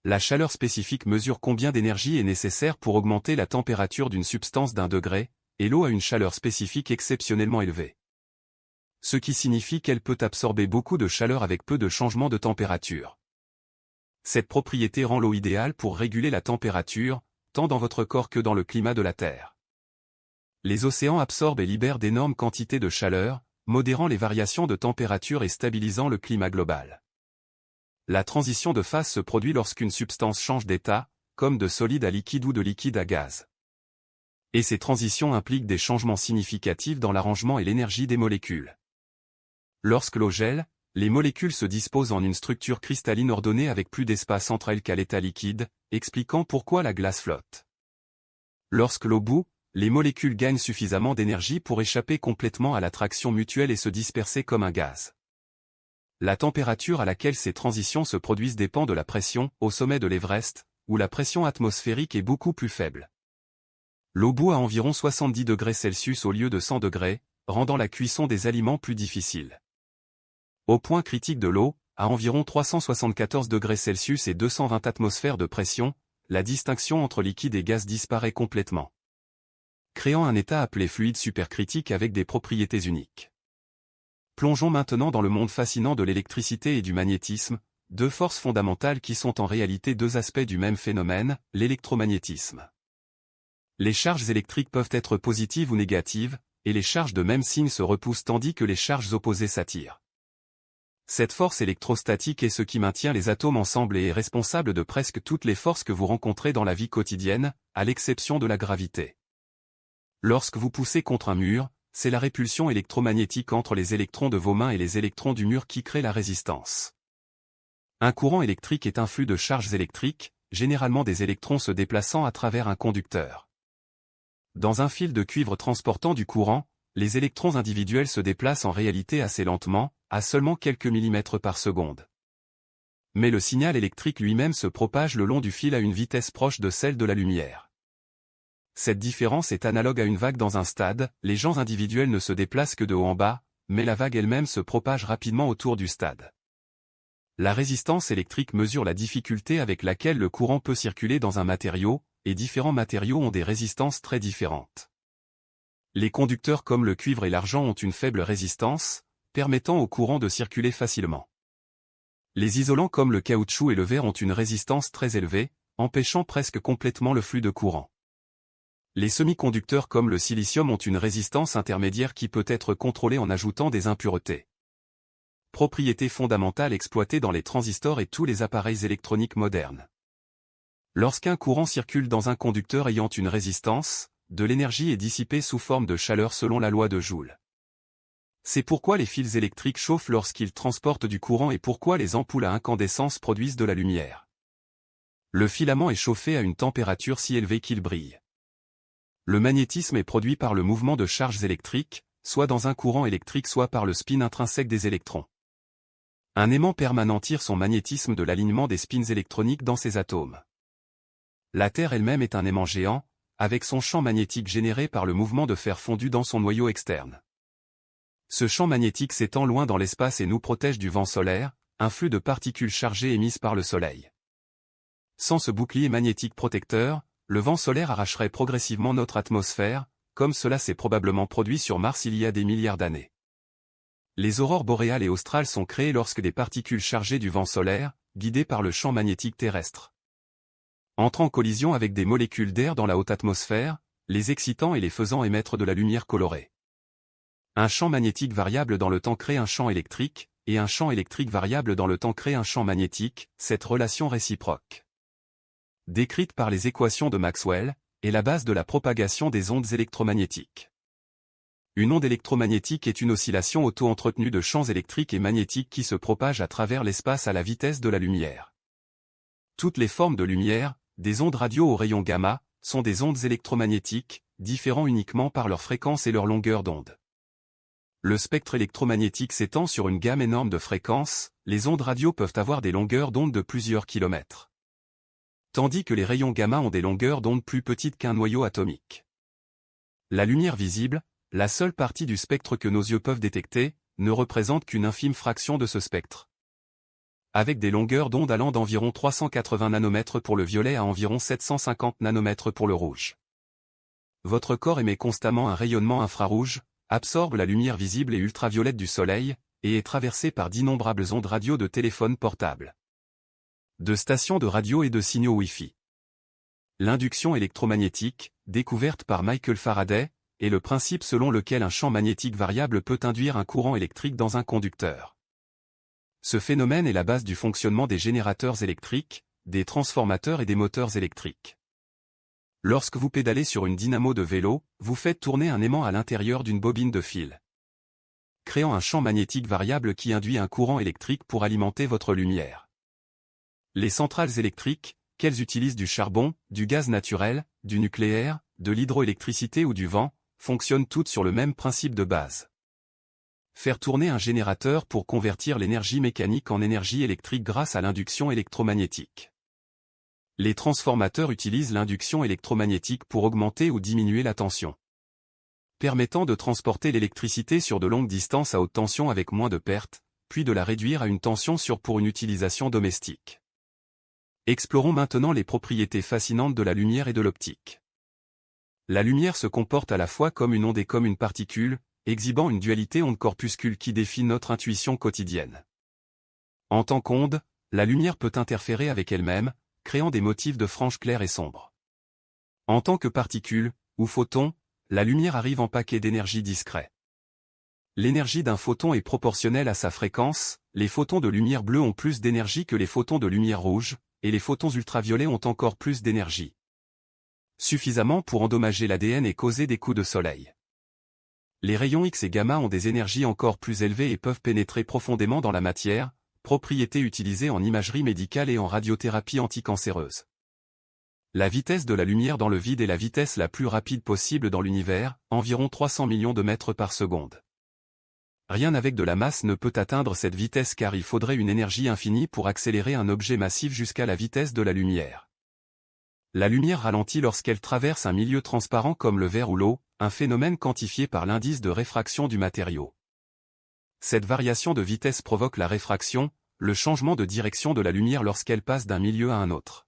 La chaleur spécifique mesure combien d'énergie est nécessaire pour augmenter la température d'une substance d'1 degré, et l'eau a une chaleur spécifique exceptionnellement élevée. Ce qui signifie qu'elle peut absorber beaucoup de chaleur avec peu de changement de température. Cette propriété rend l'eau idéale pour réguler la température, tant dans votre corps que dans le climat de la Terre. Les océans absorbent et libèrent d'énormes quantités de chaleur, modérant les variations de température et stabilisant le climat global. La transition de phase se produit lorsqu'une substance change d'état, comme de solide à liquide ou de liquide à gaz. Et ces transitions impliquent des changements significatifs dans l'arrangement et l'énergie des molécules. Lorsque l'eau gèle, les molécules se disposent en une structure cristalline ordonnée avec plus d'espace entre elles qu'à l'état liquide, expliquant pourquoi la glace flotte. Lorsque l'eau bout, les molécules gagnent suffisamment d'énergie pour échapper complètement à l'attraction mutuelle et se disperser comme un gaz. La température à laquelle ces transitions se produisent dépend de la pression, au sommet de l'Everest, où la pression atmosphérique est beaucoup plus faible. L'eau bout à environ 70 degrés Celsius au lieu de 100 degrés, rendant la cuisson des aliments plus difficile. Au point critique de l'eau, à environ 374 degrés Celsius et 220 atmosphères de pression, la distinction entre liquide et gaz disparaît complètement, créant un état appelé fluide supercritique avec des propriétés uniques. Plongeons maintenant dans le monde fascinant de l'électricité et du magnétisme, deux forces fondamentales qui sont en réalité deux aspects du même phénomène, l'électromagnétisme. Les charges électriques peuvent être positives ou négatives, et les charges de même signe se repoussent tandis que les charges opposées s'attirent. Cette force électrostatique est ce qui maintient les atomes ensemble et est responsable de presque toutes les forces que vous rencontrez dans la vie quotidienne, à l'exception de la gravité. Lorsque vous poussez contre un mur, c'est la répulsion électromagnétique entre les électrons de vos mains et les électrons du mur qui crée la résistance. Un courant électrique est un flux de charges électriques, généralement des électrons se déplaçant à travers un conducteur. Dans un fil de cuivre transportant du courant, les électrons individuels se déplacent en réalité assez lentement, à seulement quelques millimètres par seconde. Mais le signal électrique lui-même se propage le long du fil à une vitesse proche de celle de la lumière. Cette différence est analogue à une vague dans un stade, les gens individuels ne se déplacent que de haut en bas, mais la vague elle-même se propage rapidement autour du stade. La résistance électrique mesure la difficulté avec laquelle le courant peut circuler dans un matériau, et différents matériaux ont des résistances très différentes. Les conducteurs comme le cuivre et l'argent ont une faible résistance, permettant au courant de circuler facilement. Les isolants comme le caoutchouc et le verre ont une résistance très élevée, empêchant presque complètement le flux de courant. Les semi-conducteurs comme le silicium ont une résistance intermédiaire qui peut être contrôlée en ajoutant des impuretés. Propriété fondamentale exploitée dans les transistors et tous les appareils électroniques modernes. Lorsqu'un courant circule dans un conducteur ayant une résistance, de l'énergie est dissipée sous forme de chaleur selon la loi de Joule. C'est pourquoi les fils électriques chauffent lorsqu'ils transportent du courant et pourquoi les ampoules à incandescence produisent de la lumière. Le filament est chauffé à une température si élevée qu'il brille. Le magnétisme est produit par le mouvement de charges électriques, soit dans un courant électrique soit par le spin intrinsèque des électrons. Un aimant permanent tire son magnétisme de l'alignement des spins électroniques dans ses atomes. La Terre elle-même est un aimant géant, avec son champ magnétique généré par le mouvement de fer fondu dans son noyau externe. Ce champ magnétique s'étend loin dans l'espace et nous protège du vent solaire, un flux de particules chargées émises par le Soleil. Sans ce bouclier magnétique protecteur, le vent solaire arracherait progressivement notre atmosphère, comme cela s'est probablement produit sur Mars il y a des milliards d'années. Les aurores boréales et australes sont créées lorsque des particules chargées du vent solaire, guidées par le champ magnétique terrestre, entrent en collision avec des molécules d'air dans la haute atmosphère, les excitant et les faisant émettre de la lumière colorée. Un champ magnétique variable dans le temps crée un champ électrique, et un champ électrique variable dans le temps crée un champ magnétique, cette relation réciproque, décrite par les équations de Maxwell, est la base de la propagation des ondes électromagnétiques. Une onde électromagnétique est une oscillation auto-entretenue de champs électriques et magnétiques qui se propagent à travers l'espace à la vitesse de la lumière. Toutes les formes de lumière, des ondes radio aux rayons gamma, sont des ondes électromagnétiques, différents uniquement par leur fréquence et leur longueur d'onde. Le spectre électromagnétique s'étend sur une gamme énorme de fréquences, les ondes radio peuvent avoir des longueurs d'onde de plusieurs kilomètres, tandis que les rayons gamma ont des longueurs d'onde plus petites qu'un noyau atomique. La lumière visible, la seule partie du spectre que nos yeux peuvent détecter, ne représente qu'une infime fraction de ce spectre, avec des longueurs d'onde allant d'environ 380 nanomètres pour le violet à environ 750 nanomètres pour le rouge. Votre corps émet constamment un rayonnement infrarouge, absorbe la lumière visible et ultraviolette du soleil, et est traversé par d'innombrables ondes radio de téléphones portables, de stations de radio et de signaux Wi-Fi. L'induction électromagnétique, découverte par Michael Faraday, est le principe selon lequel un champ magnétique variable peut induire un courant électrique dans un conducteur. Ce phénomène est la base du fonctionnement des générateurs électriques, des transformateurs et des moteurs électriques. Lorsque vous pédalez sur une dynamo de vélo, vous faites tourner un aimant à l'intérieur d'une bobine de fil. créant un champ magnétique variable qui induit un courant électrique pour alimenter votre lumière. Les centrales électriques, qu'elles utilisent du charbon, du gaz naturel, du nucléaire, de l'hydroélectricité ou du vent, fonctionnent toutes sur le même principe de base. Faire tourner un générateur pour convertir l'énergie mécanique en énergie électrique grâce à l'induction électromagnétique. Les transformateurs utilisent l'induction électromagnétique pour augmenter ou diminuer la tension, permettant de transporter l'électricité sur de longues distances à haute tension avec moins de pertes, puis de la réduire à une tension pour une utilisation domestique. Explorons maintenant les propriétés fascinantes de la lumière et de l'optique. La lumière se comporte à la fois comme une onde et comme une particule, exhibant une dualité onde-corpuscule qui défie notre intuition quotidienne. En tant qu'onde, la lumière peut interférer avec elle-même, créant des motifs de franges claires et sombres. En tant que particule, ou photon, la lumière arrive en paquet d'énergie discret. L'énergie d'un photon est proportionnelle à sa fréquence, les photons de lumière bleue ont plus d'énergie que les photons de lumière rouge, et les photons ultraviolets ont encore plus d'énergie. Suffisamment pour endommager l'ADN et causer des coups de soleil. Les rayons X et gamma ont des énergies encore plus élevées et peuvent pénétrer profondément dans la matière, propriété utilisée en imagerie médicale et en radiothérapie anticancéreuse. La vitesse de la lumière dans le vide est la vitesse la plus rapide possible dans l'univers, environ 300 millions de mètres par seconde. Rien avec de la masse ne peut atteindre cette vitesse car il faudrait une énergie infinie pour accélérer un objet massif jusqu'à la vitesse de la lumière. La lumière ralentit lorsqu'elle traverse un milieu transparent comme le verre ou l'eau, un phénomène quantifié par l'indice de réfraction du matériau. Cette variation de vitesse provoque la réfraction, le changement de direction de la lumière lorsqu'elle passe d'un milieu à un autre.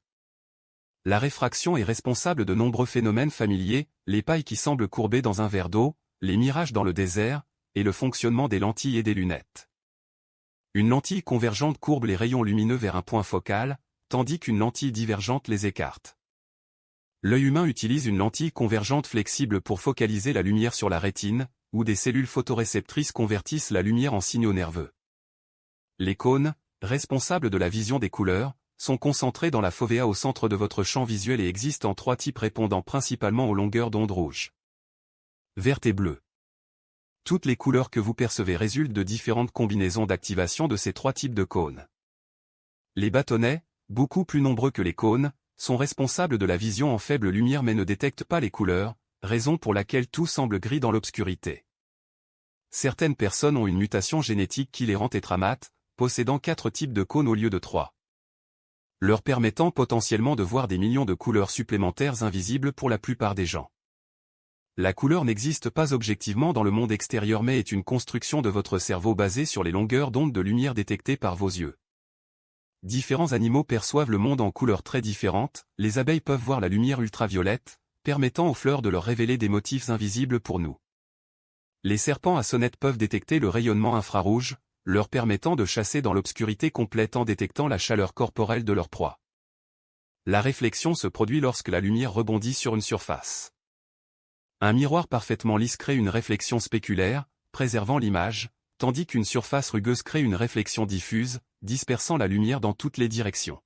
La réfraction est responsable de nombreux phénomènes familiers, les pailles qui semblent courbées dans un verre d'eau, les mirages dans le désert, et le fonctionnement des lentilles et des lunettes. Une lentille convergente courbe les rayons lumineux vers un point focal, tandis qu'une lentille divergente les écarte. L'œil humain utilise une lentille convergente flexible pour focaliser la lumière sur la rétine, où des cellules photoréceptrices convertissent la lumière en signaux nerveux. Les cônes, responsables de la vision des couleurs, sont concentrés dans la fovea au centre de votre champ visuel et existent en 3 types répondant principalement aux longueurs d'onde rouges, vertes et bleues. Toutes les couleurs que vous percevez résultent de différentes combinaisons d'activation de ces 3 types de cônes. Les bâtonnets, beaucoup plus nombreux que les cônes, sont responsables de la vision en faible lumière mais ne détectent pas les couleurs, raison pour laquelle tout semble gris dans l'obscurité. Certaines personnes ont une mutation génétique qui les rend tétramates, possédant 4 types de cônes au lieu de 3. Leur permettant potentiellement de voir des millions de couleurs supplémentaires invisibles pour la plupart des gens. La couleur n'existe pas objectivement dans le monde extérieur mais est une construction de votre cerveau basée sur les longueurs d'onde de lumière détectées par vos yeux. Différents animaux perçoivent le monde en couleurs très différentes, les abeilles peuvent voir la lumière ultraviolette, permettant aux fleurs de leur révéler des motifs invisibles pour nous. Les serpents à sonnette peuvent détecter le rayonnement infrarouge, leur permettant de chasser dans l'obscurité complète en détectant la chaleur corporelle de leur proie. La réflexion se produit lorsque la lumière rebondit sur une surface. Un miroir parfaitement lisse crée une réflexion spéculaire, préservant l'image, tandis qu'une surface rugueuse crée une réflexion diffuse, dispersant la lumière dans toutes les directions.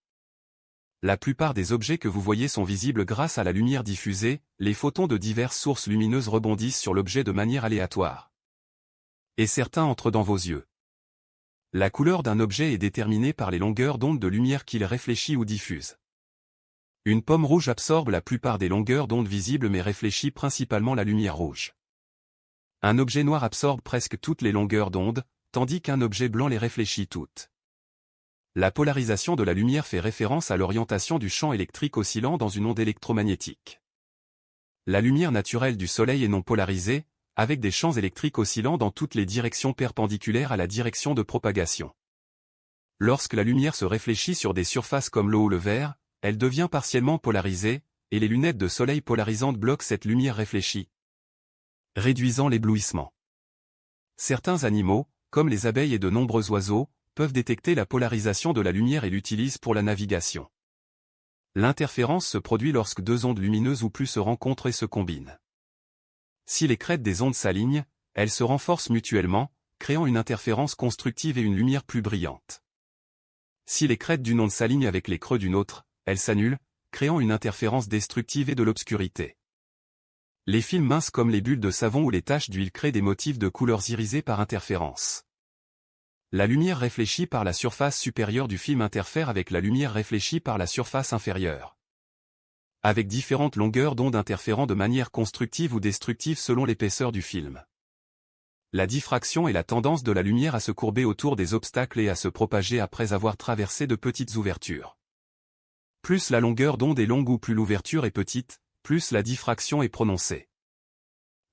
La plupart des objets que vous voyez sont visibles grâce à la lumière diffusée, les photons de diverses sources lumineuses rebondissent sur l'objet de manière aléatoire. Et certains entrent dans vos yeux. La couleur d'un objet est déterminée par les longueurs d'onde de lumière qu'il réfléchit ou diffuse. Une pomme rouge absorbe la plupart des longueurs d'onde visibles mais réfléchit principalement la lumière rouge. Un objet noir absorbe presque toutes les longueurs d'onde, tandis qu'un objet blanc les réfléchit toutes. La polarisation de la lumière fait référence à l'orientation du champ électrique oscillant dans une onde électromagnétique. La lumière naturelle du Soleil est non polarisée, avec des champs électriques oscillant dans toutes les directions perpendiculaires à la direction de propagation. Lorsque la lumière se réfléchit sur des surfaces comme l'eau ou le verre, elle devient partiellement polarisée, et les lunettes de soleil polarisantes bloquent cette lumière réfléchie, réduisant l'éblouissement. Certains animaux, comme les abeilles et de nombreux oiseaux, peuvent détecter la polarisation de la lumière et l'utilisent pour la navigation. L'interférence se produit lorsque 2 ondes lumineuses ou plus se rencontrent et se combinent. Si les crêtes des ondes s'alignent, elles se renforcent mutuellement, créant une interférence constructive et une lumière plus brillante. Si les crêtes d'une onde s'alignent avec les creux d'une autre, elles s'annulent, créant une interférence destructive et de l'obscurité. Les films minces comme les bulles de savon ou les taches d'huile créent des motifs de couleurs irisées par interférence. La lumière réfléchie par la surface supérieure du film interfère avec la lumière réfléchie par la surface inférieure, avec différentes longueurs d'onde interférant de manière constructive ou destructive selon l'épaisseur du film. La diffraction est la tendance de la lumière à se courber autour des obstacles et à se propager après avoir traversé de petites ouvertures. Plus la longueur d'onde est longue ou plus l'ouverture est petite, plus la diffraction est prononcée.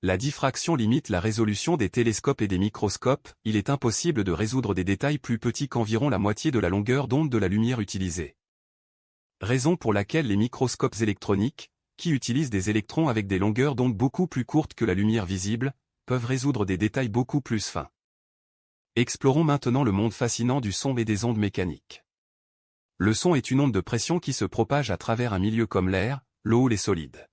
La diffraction limite la résolution des télescopes et des microscopes, il est impossible de résoudre des détails plus petits qu'environ la moitié de la longueur d'onde de la lumière utilisée. Raison pour laquelle les microscopes électroniques, qui utilisent des électrons avec des longueurs d'onde beaucoup plus courtes que la lumière visible, peuvent résoudre des détails beaucoup plus fins. Explorons maintenant le monde fascinant du son et des ondes mécaniques. Le son est une onde de pression qui se propage à travers un milieu comme l'air, l'eau ou les solides.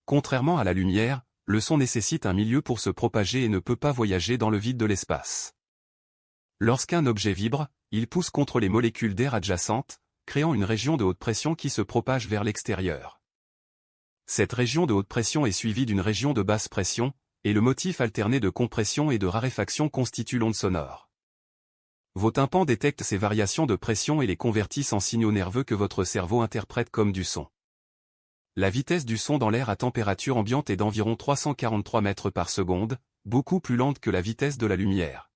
Contrairement à la lumière, le son nécessite un milieu pour se propager et ne peut pas voyager dans le vide de l'espace. Lorsqu'un objet vibre, il pousse contre les molécules d'air adjacentes, créant une région de haute pression qui se propage vers l'extérieur. Cette région de haute pression est suivie d'une région de basse pression, et le motif alterné de compression et de raréfaction constitue l'onde sonore. Vos tympans détectent ces variations de pression et les convertissent en signaux nerveux que votre cerveau interprète comme du son. La vitesse du son dans l'air à température ambiante est d'environ 343 mètres par seconde, beaucoup plus lente que la vitesse de la lumière.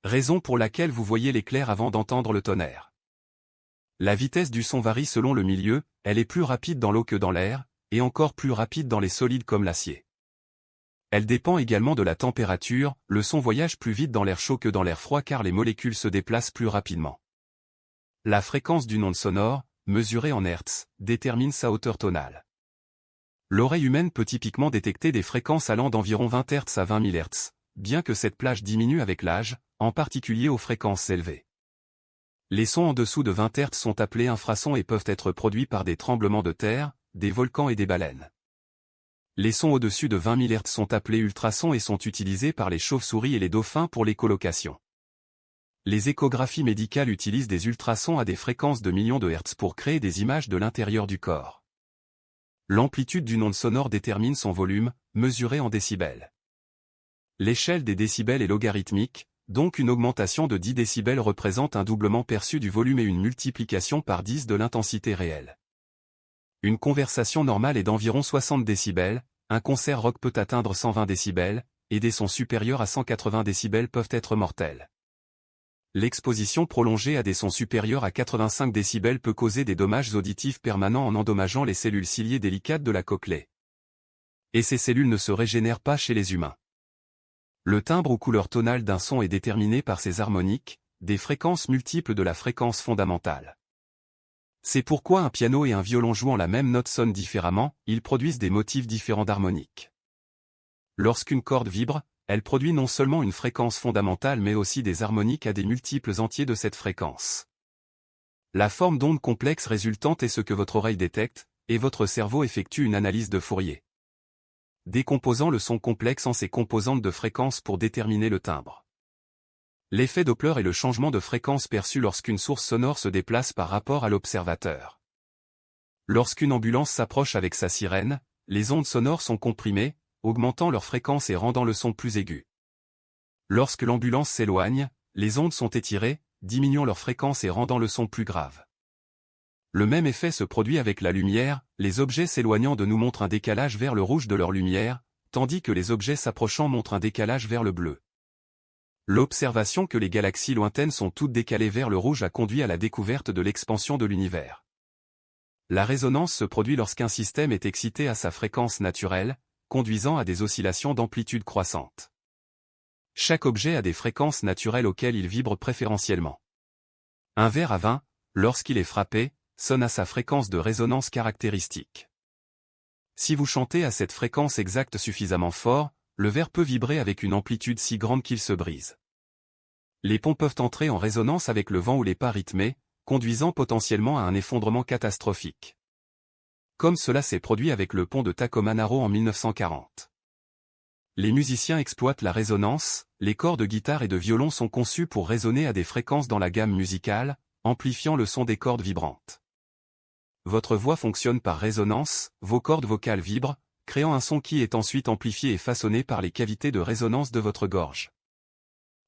Raison pour laquelle vous voyez l'éclair avant d'entendre le tonnerre. La vitesse du son varie selon le milieu, elle est plus rapide dans l'eau que dans l'air, et encore plus rapide dans les solides comme l'acier. Elle dépend également de la température, le son voyage plus vite dans l'air chaud que dans l'air froid car les molécules se déplacent plus rapidement. La fréquence d'une onde sonore, mesurée en Hertz, détermine sa hauteur tonale. L'oreille humaine peut typiquement détecter des fréquences allant d'environ 20 Hz à 20 000 Hz, bien que cette plage diminue avec l'âge, en particulier aux fréquences élevées. Les sons en dessous de 20 Hz sont appelés infrasons et peuvent être produits par des tremblements de terre, des volcans et des baleines. Les sons au-dessus de 20 000 Hz sont appelés ultrasons et sont utilisés par les chauves-souris et les dauphins pour l'écholocation. Les échographies médicales utilisent des ultrasons à des fréquences de millions de Hertz pour créer des images de l'intérieur du corps. L'amplitude d'une onde sonore détermine son volume, mesuré en décibels. L'échelle des décibels est logarithmique, donc une augmentation de 10 décibels représente un doublement perçu du volume et une multiplication par 10 de l'intensité réelle. Une conversation normale est d'environ 60 décibels, un concert rock peut atteindre 120 décibels, et des sons supérieurs à 180 décibels peuvent être mortels. L'exposition prolongée à des sons supérieurs à 85 décibels peut causer des dommages auditifs permanents en endommageant les cellules ciliées délicates de la cochlée. Et ces cellules ne se régénèrent pas chez les humains. Le timbre ou couleur tonale d'un son est déterminé par ses harmoniques, des fréquences multiples de la fréquence fondamentale. C'est pourquoi un piano et un violon jouant la même note sonnent différemment, ils produisent des motifs différents d'harmoniques. Lorsqu'une corde vibre, elle produit non seulement une fréquence fondamentale mais aussi des harmoniques à des multiples entiers de cette fréquence. La forme d'onde complexe résultante est ce que votre oreille détecte, et votre cerveau effectue une analyse de Fourier, décomposant le son complexe en ses composantes de fréquence pour déterminer le timbre. L'effet Doppler est le changement de fréquence perçu lorsqu'une source sonore se déplace par rapport à l'observateur. Lorsqu'une ambulance s'approche avec sa sirène, les ondes sonores sont comprimées, augmentant leur fréquence et rendant le son plus aigu. Lorsque l'ambulance s'éloigne, les ondes sont étirées, diminuant leur fréquence et rendant le son plus grave. Le même effet se produit avec la lumière, les objets s'éloignant de nous montrent un décalage vers le rouge de leur lumière, tandis que les objets s'approchant montrent un décalage vers le bleu. L'observation que les galaxies lointaines sont toutes décalées vers le rouge a conduit à la découverte de l'expansion de l'univers. La résonance se produit lorsqu'un système est excité à sa fréquence naturelle, conduisant à des oscillations d'amplitude croissante. Chaque objet a des fréquences naturelles auxquelles il vibre préférentiellement. Un verre à vin, lorsqu'il est frappé, sonne à sa fréquence de résonance caractéristique. Si vous chantez à cette fréquence exacte suffisamment fort, le verre peut vibrer avec une amplitude si grande qu'il se brise. Les ponts peuvent entrer en résonance avec le vent ou les pas rythmés, conduisant potentiellement à un effondrement catastrophique. Comme cela s'est produit avec le pont de Tacoma-Narrows en 1940. Les musiciens exploitent la résonance, les cordes de guitare et de violon sont conçus pour résonner à des fréquences dans la gamme musicale, amplifiant le son des cordes vibrantes. Votre voix fonctionne par résonance, vos cordes vocales vibrent, créant créant un son qui est ensuite amplifié et façonné par les cavités de résonance de votre gorge,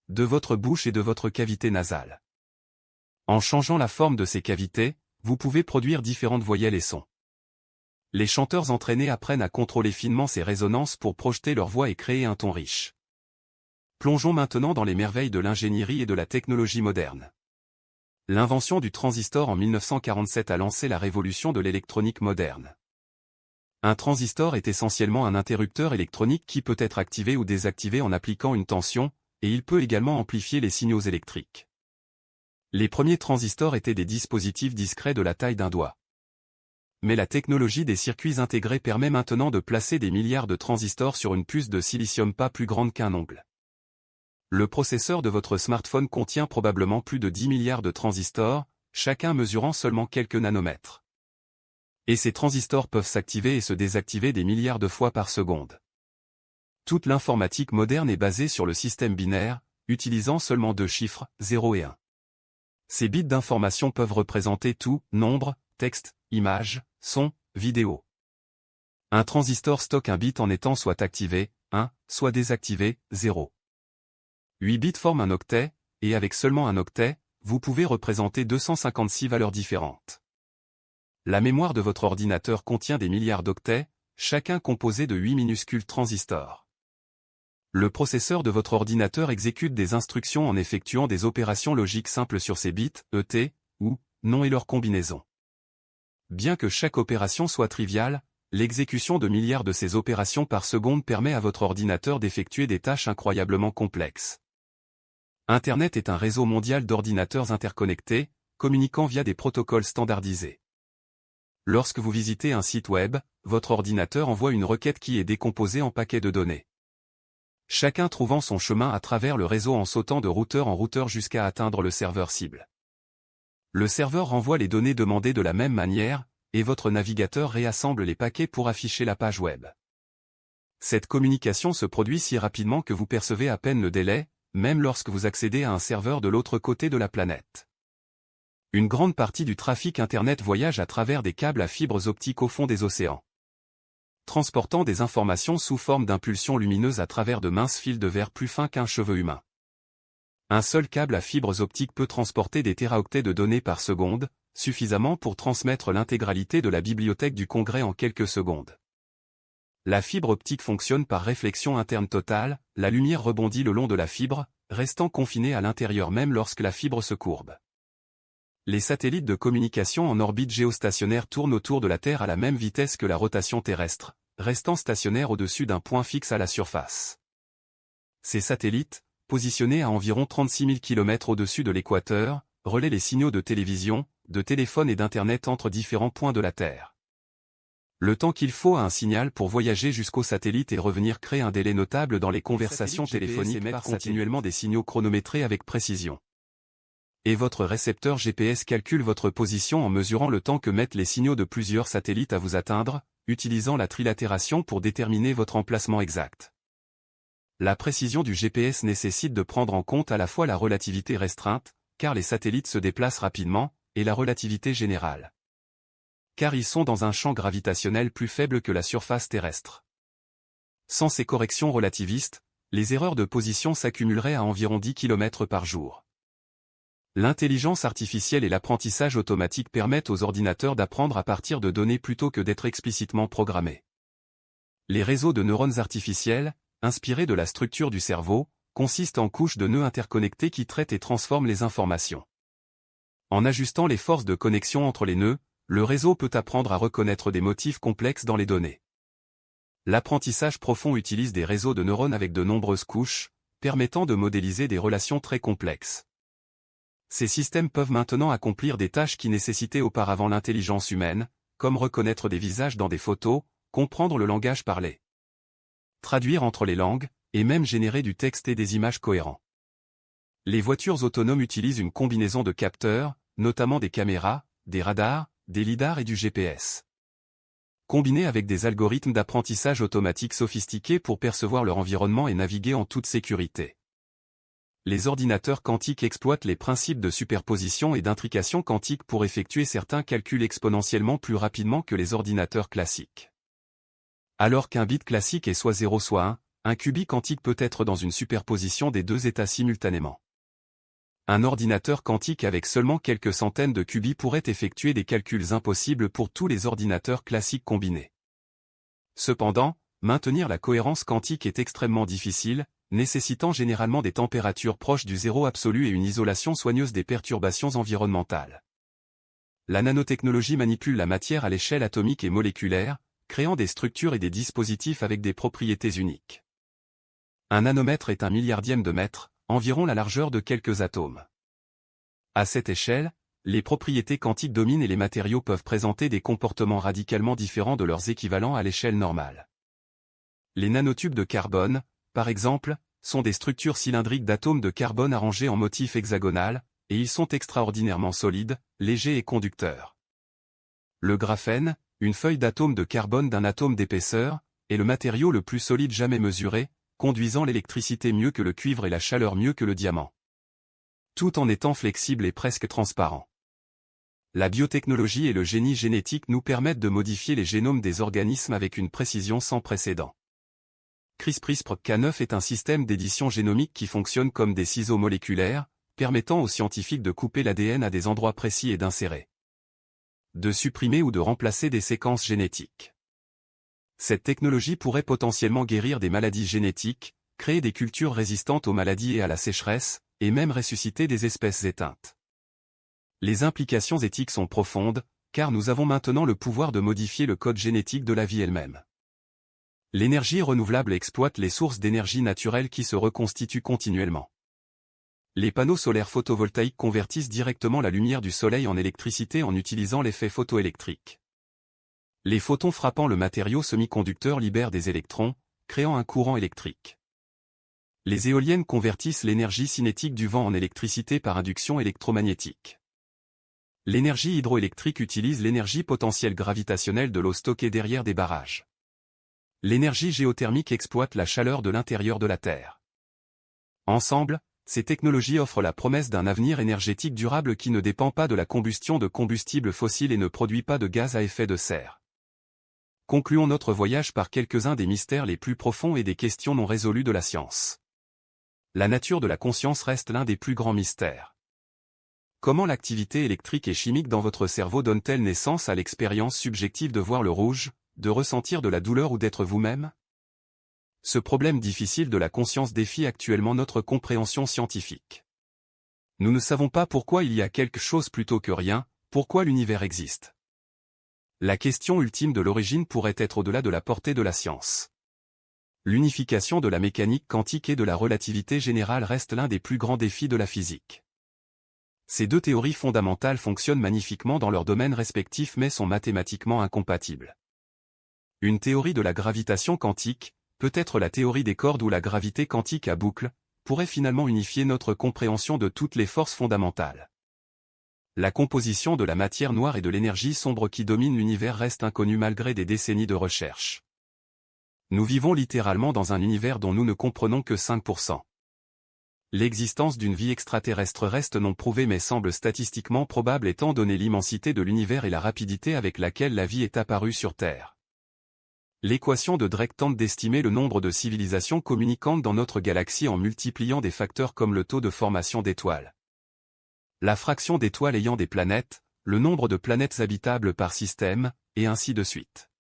de votre bouche et de votre cavité nasale. En changeant la forme de ces cavités, vous pouvez produire différentes voyelles et sons. Les chanteurs entraînés apprennent à contrôler finement ces résonances pour projeter leur voix et créer un ton riche. Plongeons maintenant dans les merveilles de l'ingénierie et de la technologie moderne. L'invention du transistor en 1947 a lancé la révolution de l'électronique moderne. Un transistor est essentiellement un interrupteur électronique qui peut être activé ou désactivé en appliquant une tension, et il peut également amplifier les signaux électriques. Les premiers transistors étaient des dispositifs discrets de la taille d'un doigt. Mais la technologie des circuits intégrés permet maintenant de placer des milliards de transistors sur une puce de silicium pas plus grande qu'un ongle. Le processeur de votre smartphone contient probablement plus de 10 milliards de transistors, chacun mesurant seulement quelques nanomètres. Et ces transistors peuvent s'activer et se désactiver des milliards de fois par seconde. Toute l'informatique moderne est basée sur le système binaire, utilisant seulement deux chiffres, 0 et 1. Ces bits d'information peuvent représenter tout, nombre, texte, image, son, vidéo. Un transistor stocke un bit en étant soit activé, 1, soit désactivé, 0. 8 bits forment un octet, et avec seulement un octet, vous pouvez représenter 256 valeurs différentes. La mémoire de votre ordinateur contient des milliards d'octets, chacun composé de 8 minuscules transistors. Le processeur de votre ordinateur exécute des instructions en effectuant des opérations logiques simples sur ces bits, ET, ou, non et leur combinaison. Bien que chaque opération soit triviale, l'exécution de milliards de ces opérations par seconde permet à votre ordinateur d'effectuer des tâches incroyablement complexes. Internet est un réseau mondial d'ordinateurs interconnectés, communiquant via des protocoles standardisés. Lorsque vous visitez un site web, votre ordinateur envoie une requête qui est décomposée en paquets de données. Chacun trouvant son chemin à travers le réseau en sautant de routeur en routeur jusqu'à atteindre le serveur cible. Le serveur renvoie les données demandées de la même manière, et votre navigateur réassemble les paquets pour afficher la page web. Cette communication se produit si rapidement que vous percevez à peine le délai, même lorsque vous accédez à un serveur de l'autre côté de la planète. Une grande partie du trafic Internet voyage à travers des câbles à fibres optiques au fond des océans, transportant des informations sous forme d'impulsions lumineuses à travers de minces fils de verre plus fins qu'un cheveu humain. Un seul câble à fibres optiques peut transporter des téraoctets de données par seconde, suffisamment pour transmettre l'intégralité de la bibliothèque du Congrès en quelques secondes. La fibre optique fonctionne par réflexion interne totale, la lumière rebondit le long de la fibre, restant confinée à l'intérieur même lorsque la fibre se courbe. Les satellites de communication en orbite géostationnaire tournent autour de la Terre à la même vitesse que la rotation terrestre, restant stationnaires au-dessus d'un point fixe à la surface. Ces satellites, positionnés à environ 36 000 km au-dessus de l'équateur, relaient les signaux de télévision, de téléphone et d'Internet entre différents points de la Terre. Le temps qu'il faut à un signal pour voyager jusqu'au satellite et revenir crée un délai notable dans les conversations téléphoniques émettent continuellement des signaux chronométrés avec précision. Et votre récepteur GPS calcule votre position en mesurant le temps que mettent les signaux de plusieurs satellites à vous atteindre, utilisant la trilatération pour déterminer votre emplacement exact. La précision du GPS nécessite de prendre en compte à la fois la relativité restreinte, car les satellites se déplacent rapidement, et la relativité générale, car ils sont dans un champ gravitationnel plus faible que la surface terrestre. Sans ces corrections relativistes, les erreurs de position s'accumuleraient à environ 10 km par jour. L'intelligence artificielle et l'apprentissage automatique permettent aux ordinateurs d'apprendre à partir de données plutôt que d'être explicitement programmés. Les réseaux de neurones artificiels, inspirés de la structure du cerveau, consistent en couches de nœuds interconnectés qui traitent et transforment les informations. En ajustant les forces de connexion entre les nœuds, le réseau peut apprendre à reconnaître des motifs complexes dans les données. L'apprentissage profond utilise des réseaux de neurones avec de nombreuses couches, permettant de modéliser des relations très complexes. Ces systèmes peuvent maintenant accomplir des tâches qui nécessitaient auparavant l'intelligence humaine, comme reconnaître des visages dans des photos, comprendre le langage parlé, traduire entre les langues, et même générer du texte et des images cohérents. Les voitures autonomes utilisent une combinaison de capteurs, notamment des caméras, des radars, des lidars et du GPS, combinés avec des algorithmes d'apprentissage automatique sophistiqués pour percevoir leur environnement et naviguer en toute sécurité. Les ordinateurs quantiques exploitent les principes de superposition et d'intrication quantique pour effectuer certains calculs exponentiellement plus rapidement que les ordinateurs classiques. Alors qu'un bit classique est soit 0 soit 1 qubit quantique peut être dans une superposition des deux états simultanément. Un ordinateur quantique avec seulement quelques centaines de qubits pourrait effectuer des calculs impossibles pour tous les ordinateurs classiques combinés. Cependant, maintenir la cohérence quantique est extrêmement difficile, nécessitant généralement des températures proches du zéro absolu et une isolation soigneuse des perturbations environnementales. La nanotechnologie manipule la matière à l'échelle atomique et moléculaire, créant des structures et des dispositifs avec des propriétés uniques. Un nanomètre est un milliardième de mètre, environ la largeur de quelques atomes. À cette échelle, les propriétés quantiques dominent et les matériaux peuvent présenter des comportements radicalement différents de leurs équivalents à l'échelle normale. Les nanotubes de carbone, par exemple, sont des structures cylindriques d'atomes de carbone arrangés en motif hexagonal, et ils sont extraordinairement solides, légers et conducteurs. Le graphène, une feuille d'atome de carbone d'un atome d'épaisseur, est le matériau le plus solide jamais mesuré, conduisant l'électricité mieux que le cuivre et la chaleur mieux que le diamant. Tout en étant flexible et presque transparent. La biotechnologie et le génie génétique nous permettent de modifier les génomes des organismes avec une précision sans précédent. CRISPR-Cas9 est un système d'édition génomique qui fonctionne comme des ciseaux moléculaires, permettant aux scientifiques de couper l'ADN à des endroits précis et d'insérer, de supprimer ou de remplacer des séquences génétiques. Cette technologie pourrait potentiellement guérir des maladies génétiques, créer des cultures résistantes aux maladies et à la sécheresse, et même ressusciter des espèces éteintes. Les implications éthiques sont profondes, car nous avons maintenant le pouvoir de modifier le code génétique de la vie elle-même. L'énergie renouvelable exploite les sources d'énergie naturelle qui se reconstituent continuellement. Les panneaux solaires photovoltaïques convertissent directement la lumière du soleil en électricité en utilisant l'effet photoélectrique. Les photons frappant le matériau semi-conducteur libèrent des électrons, créant un courant électrique. Les éoliennes convertissent l'énergie cinétique du vent en électricité par induction électromagnétique. L'énergie hydroélectrique utilise l'énergie potentielle gravitationnelle de l'eau stockée derrière des barrages. L'énergie géothermique exploite la chaleur de l'intérieur de la Terre. Ensemble, ces technologies offrent la promesse d'un avenir énergétique durable qui ne dépend pas de la combustion de combustibles fossiles et ne produit pas de gaz à effet de serre. Concluons notre voyage par quelques-uns des mystères les plus profonds et des questions non résolues de la science. La nature de la conscience reste l'un des plus grands mystères. Comment l'activité électrique et chimique dans votre cerveau donne-t-elle naissance à l'expérience subjective de voir le rouge, de ressentir de la douleur ou d'être vous-même ? Ce problème difficile de la conscience défie actuellement notre compréhension scientifique. Nous ne savons pas pourquoi il y a quelque chose plutôt que rien, pourquoi l'univers existe. La question ultime de l'origine pourrait être au-delà de la portée de la science. L'unification de la mécanique quantique et de la relativité générale reste l'un des plus grands défis de la physique. Ces deux théories fondamentales fonctionnent magnifiquement dans leurs domaines respectifs mais sont mathématiquement incompatibles. Une théorie de la gravitation quantique, peut-être la théorie des cordes ou la gravité quantique à boucle, pourrait finalement unifier notre compréhension de toutes les forces fondamentales. La composition de la matière noire et de l'énergie sombre qui domine l'univers reste inconnue malgré des décennies de recherche. Nous vivons littéralement dans un univers dont nous ne comprenons que 5%. L'existence d'une vie extraterrestre reste non prouvée mais semble statistiquement probable étant donné l'immensité de l'univers et la rapidité avec laquelle la vie est apparue sur Terre. L'équation de Drake tente d'estimer le nombre de civilisations communicantes dans notre galaxie en multipliant des facteurs comme le taux de formation d'étoiles, la fraction d'étoiles ayant des planètes, le nombre de planètes habitables par système, et ainsi de suite.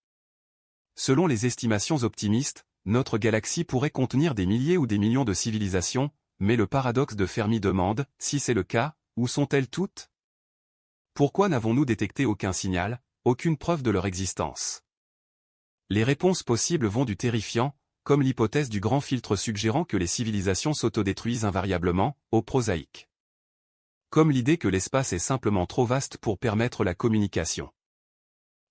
Selon les estimations optimistes, notre galaxie pourrait contenir des milliers ou des millions de civilisations, mais le paradoxe de Fermi demande, si c'est le cas, où sont-elles toutes ? Pourquoi n'avons-nous détecté aucun signal, aucune preuve de leur existence ? Les réponses possibles vont du terrifiant, comme l'hypothèse du grand filtre suggérant que les civilisations s'autodétruisent invariablement, au prosaïque. Comme l'idée que l'espace est simplement trop vaste pour permettre la communication.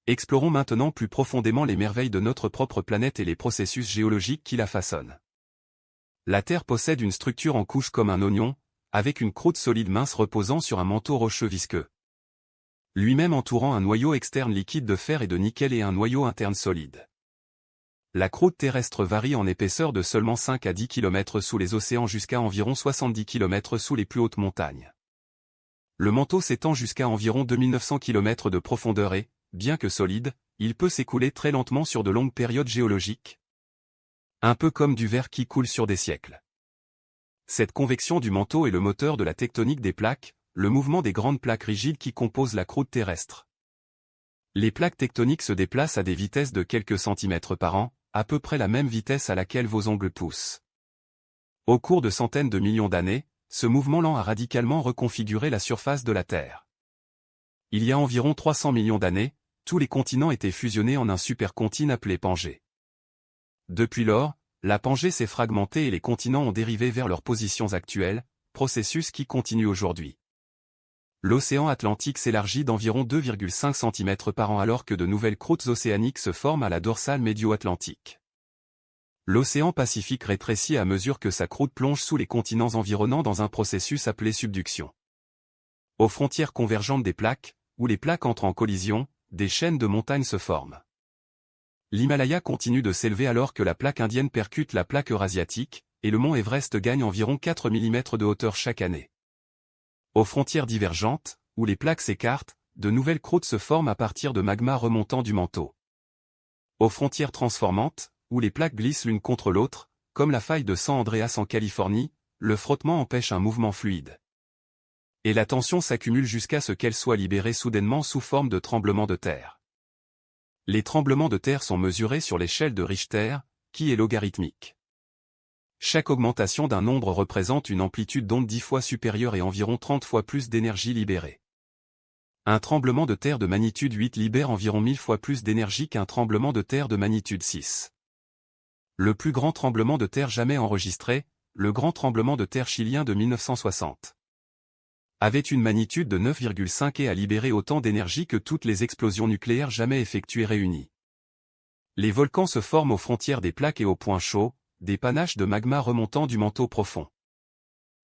Explorons maintenant plus profondément les merveilles de notre propre planète et les processus géologiques qui la façonnent. La Terre possède une structure en couche comme un oignon, avec une croûte solide mince reposant sur un manteau rocheux visqueux, lui-même entourant un noyau externe liquide de fer et de nickel et un noyau interne solide. La croûte terrestre varie en épaisseur de seulement 5 à 10 km sous les océans jusqu'à environ 70 km sous les plus hautes montagnes. Le manteau s'étend jusqu'à environ 2900 km de profondeur et, bien que solide, il peut s'écouler très lentement sur de longues périodes géologiques. Un peu comme du verre qui coule sur des siècles. Cette convection du manteau est le moteur de la tectonique des plaques, le mouvement des grandes plaques rigides qui composent la croûte terrestre. Les plaques tectoniques se déplacent à des vitesses de quelques centimètres par an, à peu près la même vitesse à laquelle vos ongles poussent. Au cours de centaines de millions d'années, ce mouvement lent a radicalement reconfiguré la surface de la Terre. Il y a environ 300 millions d'années, tous les continents étaient fusionnés en un supercontinent appelé Pangée. Depuis lors, la Pangée s'est fragmentée et les continents ont dérivé vers leurs positions actuelles, processus qui continue aujourd'hui. L'océan Atlantique s'élargit d'environ 2,5 cm par an alors que de nouvelles croûtes océaniques se forment à la dorsale médio-atlantique. L'océan Pacifique rétrécit à mesure que sa croûte plonge sous les continents environnants dans un processus appelé subduction. Aux frontières convergentes des plaques, où les plaques entrent en collision, des chaînes de montagnes se forment. L'Himalaya continue de s'élever alors que la plaque indienne percute la plaque eurasiatique, et le mont Everest gagne environ 4 mm de hauteur chaque année. Aux frontières divergentes, où les plaques s'écartent, de nouvelles croûtes se forment à partir de magma remontant du manteau. Aux frontières transformantes, où les plaques glissent l'une contre l'autre, comme la faille de San Andreas en Californie, le frottement empêche un mouvement fluide. Et la tension s'accumule jusqu'à ce qu'elle soit libérée soudainement sous forme de tremblements de terre. Les tremblements de terre sont mesurés sur l'échelle de Richter, qui est logarithmique. Chaque augmentation d'un nombre représente une amplitude d'onde 10 fois supérieure et environ 30 fois plus d'énergie libérée. Un tremblement de terre de magnitude 8 libère environ 1000 fois plus d'énergie qu'un tremblement de terre de magnitude 6. Le plus grand tremblement de terre jamais enregistré, le grand tremblement de terre chilien de 1960, avait une magnitude de 9,5 et a libéré autant d'énergie que toutes les explosions nucléaires jamais effectuées réunies. Les volcans se forment aux frontières des plaques et aux points chauds, des panaches de magma remontant du manteau profond.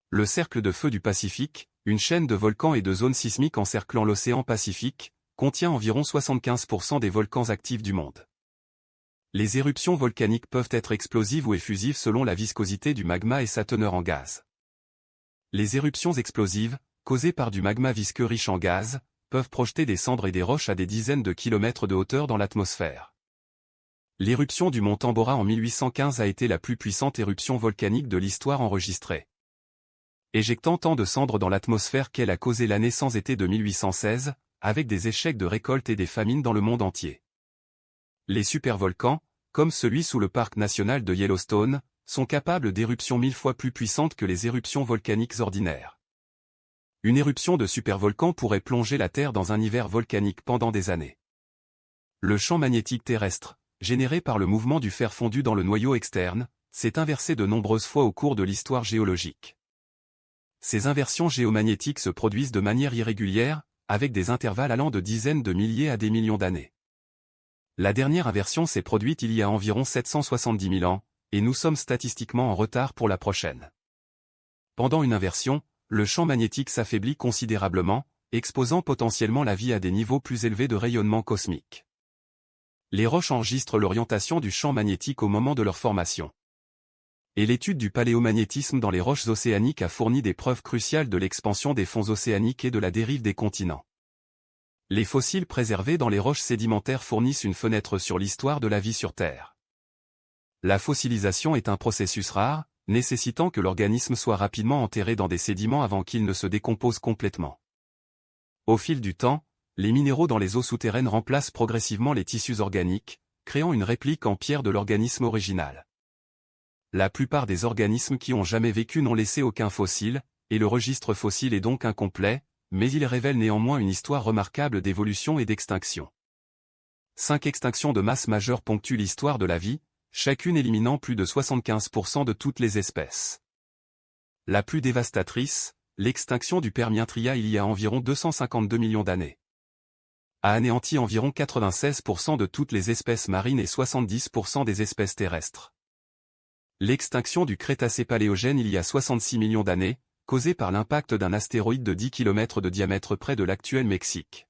Le cercle de feu du Pacifique, une chaîne de volcans et de zones sismiques encerclant l'océan Pacifique, contient environ 75% des volcans actifs du monde. Les éruptions volcaniques peuvent être explosives ou effusives selon la viscosité du magma et sa teneur en gaz. Les éruptions explosives, causées par du magma visqueux riche en gaz, peuvent projeter des cendres et des roches à des dizaines de kilomètres de hauteur dans l'atmosphère. L'éruption du mont Tambora en 1815 a été la plus puissante éruption volcanique de l'histoire enregistrée. Éjectant tant de cendres dans l'atmosphère qu'elle a causé l'année sans été de 1816, avec des échecs de récolte et des famines dans le monde entier. Les supervolcans, comme celui sous le parc national de Yellowstone, sont capables d'éruptions 1000 fois plus puissantes que les éruptions volcaniques ordinaires. Une éruption de supervolcan pourrait plonger la Terre dans un hiver volcanique pendant des années. Le champ magnétique terrestre, généré par le mouvement du fer fondu dans le noyau externe, s'est inversé de nombreuses fois au cours de l'histoire géologique. Ces inversions géomagnétiques se produisent de manière irrégulière, avec des intervalles allant de dizaines de milliers à des millions d'années. La dernière inversion s'est produite il y a environ 770 000 ans, et nous sommes statistiquement en retard pour la prochaine. Pendant une inversion, le champ magnétique s'affaiblit considérablement, exposant potentiellement la vie à des niveaux plus élevés de rayonnement cosmique. Les roches enregistrent l'orientation du champ magnétique au moment de leur formation. Et l'étude du paléomagnétisme dans les roches océaniques a fourni des preuves cruciales de l'expansion des fonds océaniques et de la dérive des continents. Les fossiles préservés dans les roches sédimentaires fournissent une fenêtre sur l'histoire de la vie sur Terre. La fossilisation est un processus rare, nécessitant que l'organisme soit rapidement enterré dans des sédiments avant qu'il ne se décompose complètement. Au fil du temps, les minéraux dans les eaux souterraines remplacent progressivement les tissus organiques, créant une réplique en pierre de l'organisme original. La plupart des organismes qui ont jamais vécu n'ont laissé aucun fossile, et le registre fossile est donc incomplet, mais il révèle néanmoins une histoire remarquable d'évolution et d'extinction. 5 extinctions de masse majeure ponctuent l'histoire de la vie, chacune éliminant plus de 75% de toutes les espèces. La plus dévastatrice, l'extinction du Permien-Trias il y a environ 252 millions d'années, a anéanti environ 96% de toutes les espèces marines et 70% des espèces terrestres. L'extinction du Crétacé-Paléogène il y a 66 millions d'années, causée par l'impact d'un astéroïde de 10 km de diamètre près de l'actuel Mexique,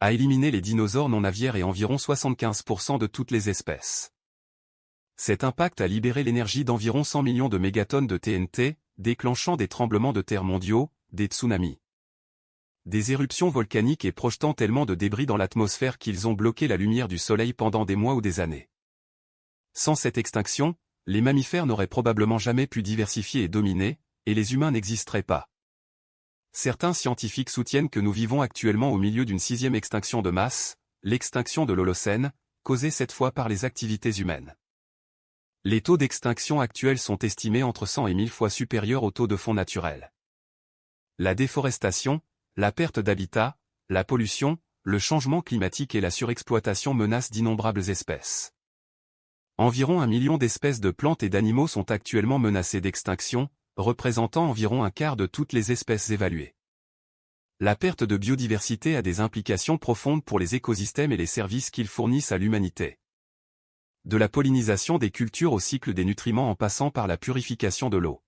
a éliminé les dinosaures non aviaires et environ 75% de toutes les espèces. Cet impact a libéré l'énergie d'environ 100 millions de mégatonnes de TNT, déclenchant des tremblements de terre mondiaux, des tsunamis. des éruptions volcaniques et projetant tellement de débris dans l'atmosphère qu'ils ont bloqué la lumière du Soleil pendant des mois ou des années. Sans cette extinction, les mammifères n'auraient probablement jamais pu diversifier et dominer, et les humains n'existeraient pas. Certains scientifiques soutiennent que nous vivons actuellement au milieu d'une 6e extinction de masse, l'extinction de l'Holocène, causée cette fois par les activités humaines. Les taux d'extinction actuels sont estimés entre 100 et 1000 fois supérieurs aux taux de fond naturels. La déforestation, la perte d'habitat, la pollution, le changement climatique et la surexploitation menacent d'innombrables espèces. Environ 1 million d'espèces de plantes et d'animaux sont actuellement menacées d'extinction, représentant environ un quart de toutes les espèces évaluées. La perte de biodiversité a des implications profondes pour les écosystèmes et les services qu'ils fournissent à l'humanité. De la pollinisation des cultures au cycle des nutriments en passant par la purification de l'eau.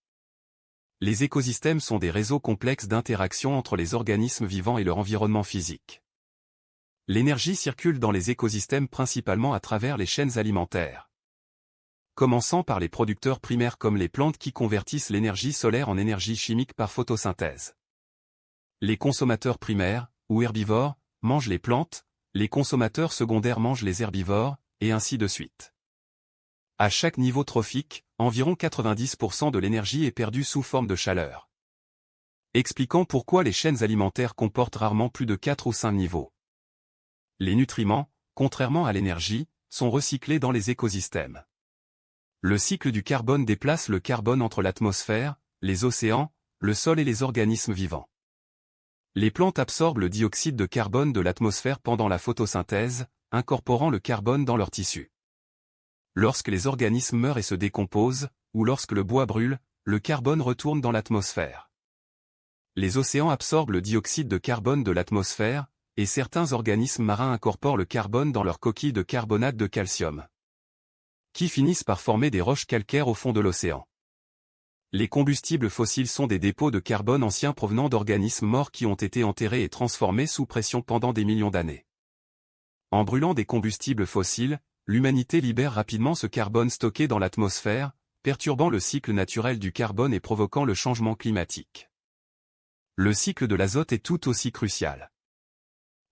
Les écosystèmes sont des réseaux complexes d'interaction entre les organismes vivants et leur environnement physique. L'énergie circule dans les écosystèmes principalement à travers les chaînes alimentaires. Commençant par les producteurs primaires comme les plantes qui convertissent l'énergie solaire en énergie chimique par photosynthèse. Les consommateurs primaires, ou herbivores, mangent les plantes, les consommateurs secondaires mangent les herbivores, et ainsi de suite. À chaque niveau trophique, environ 90% de l'énergie est perdue sous forme de chaleur. Expliquant pourquoi les chaînes alimentaires comportent rarement plus de 4 ou 5 niveaux. Les nutriments, contrairement à l'énergie, sont recyclés dans les écosystèmes. Le cycle du carbone déplace le carbone entre l'atmosphère, les océans, le sol et les organismes vivants. Les plantes absorbent le dioxyde de carbone de l'atmosphère pendant la photosynthèse, incorporant le carbone dans leurs tissus. Lorsque les organismes meurent et se décomposent, ou lorsque le bois brûle, le carbone retourne dans l'atmosphère. Les océans absorbent le dioxyde de carbone de l'atmosphère, et certains organismes marins incorporent le carbone dans leurs coquilles de carbonate de calcium, qui finissent par former des roches calcaires au fond de l'océan. Les combustibles fossiles sont des dépôts de carbone anciens provenant d'organismes morts qui ont été enterrés et transformés sous pression pendant des millions d'années. En brûlant des combustibles fossiles, l'humanité libère rapidement ce carbone stocké dans l'atmosphère, perturbant le cycle naturel du carbone et provoquant le changement climatique. Le cycle de l'azote est tout aussi crucial.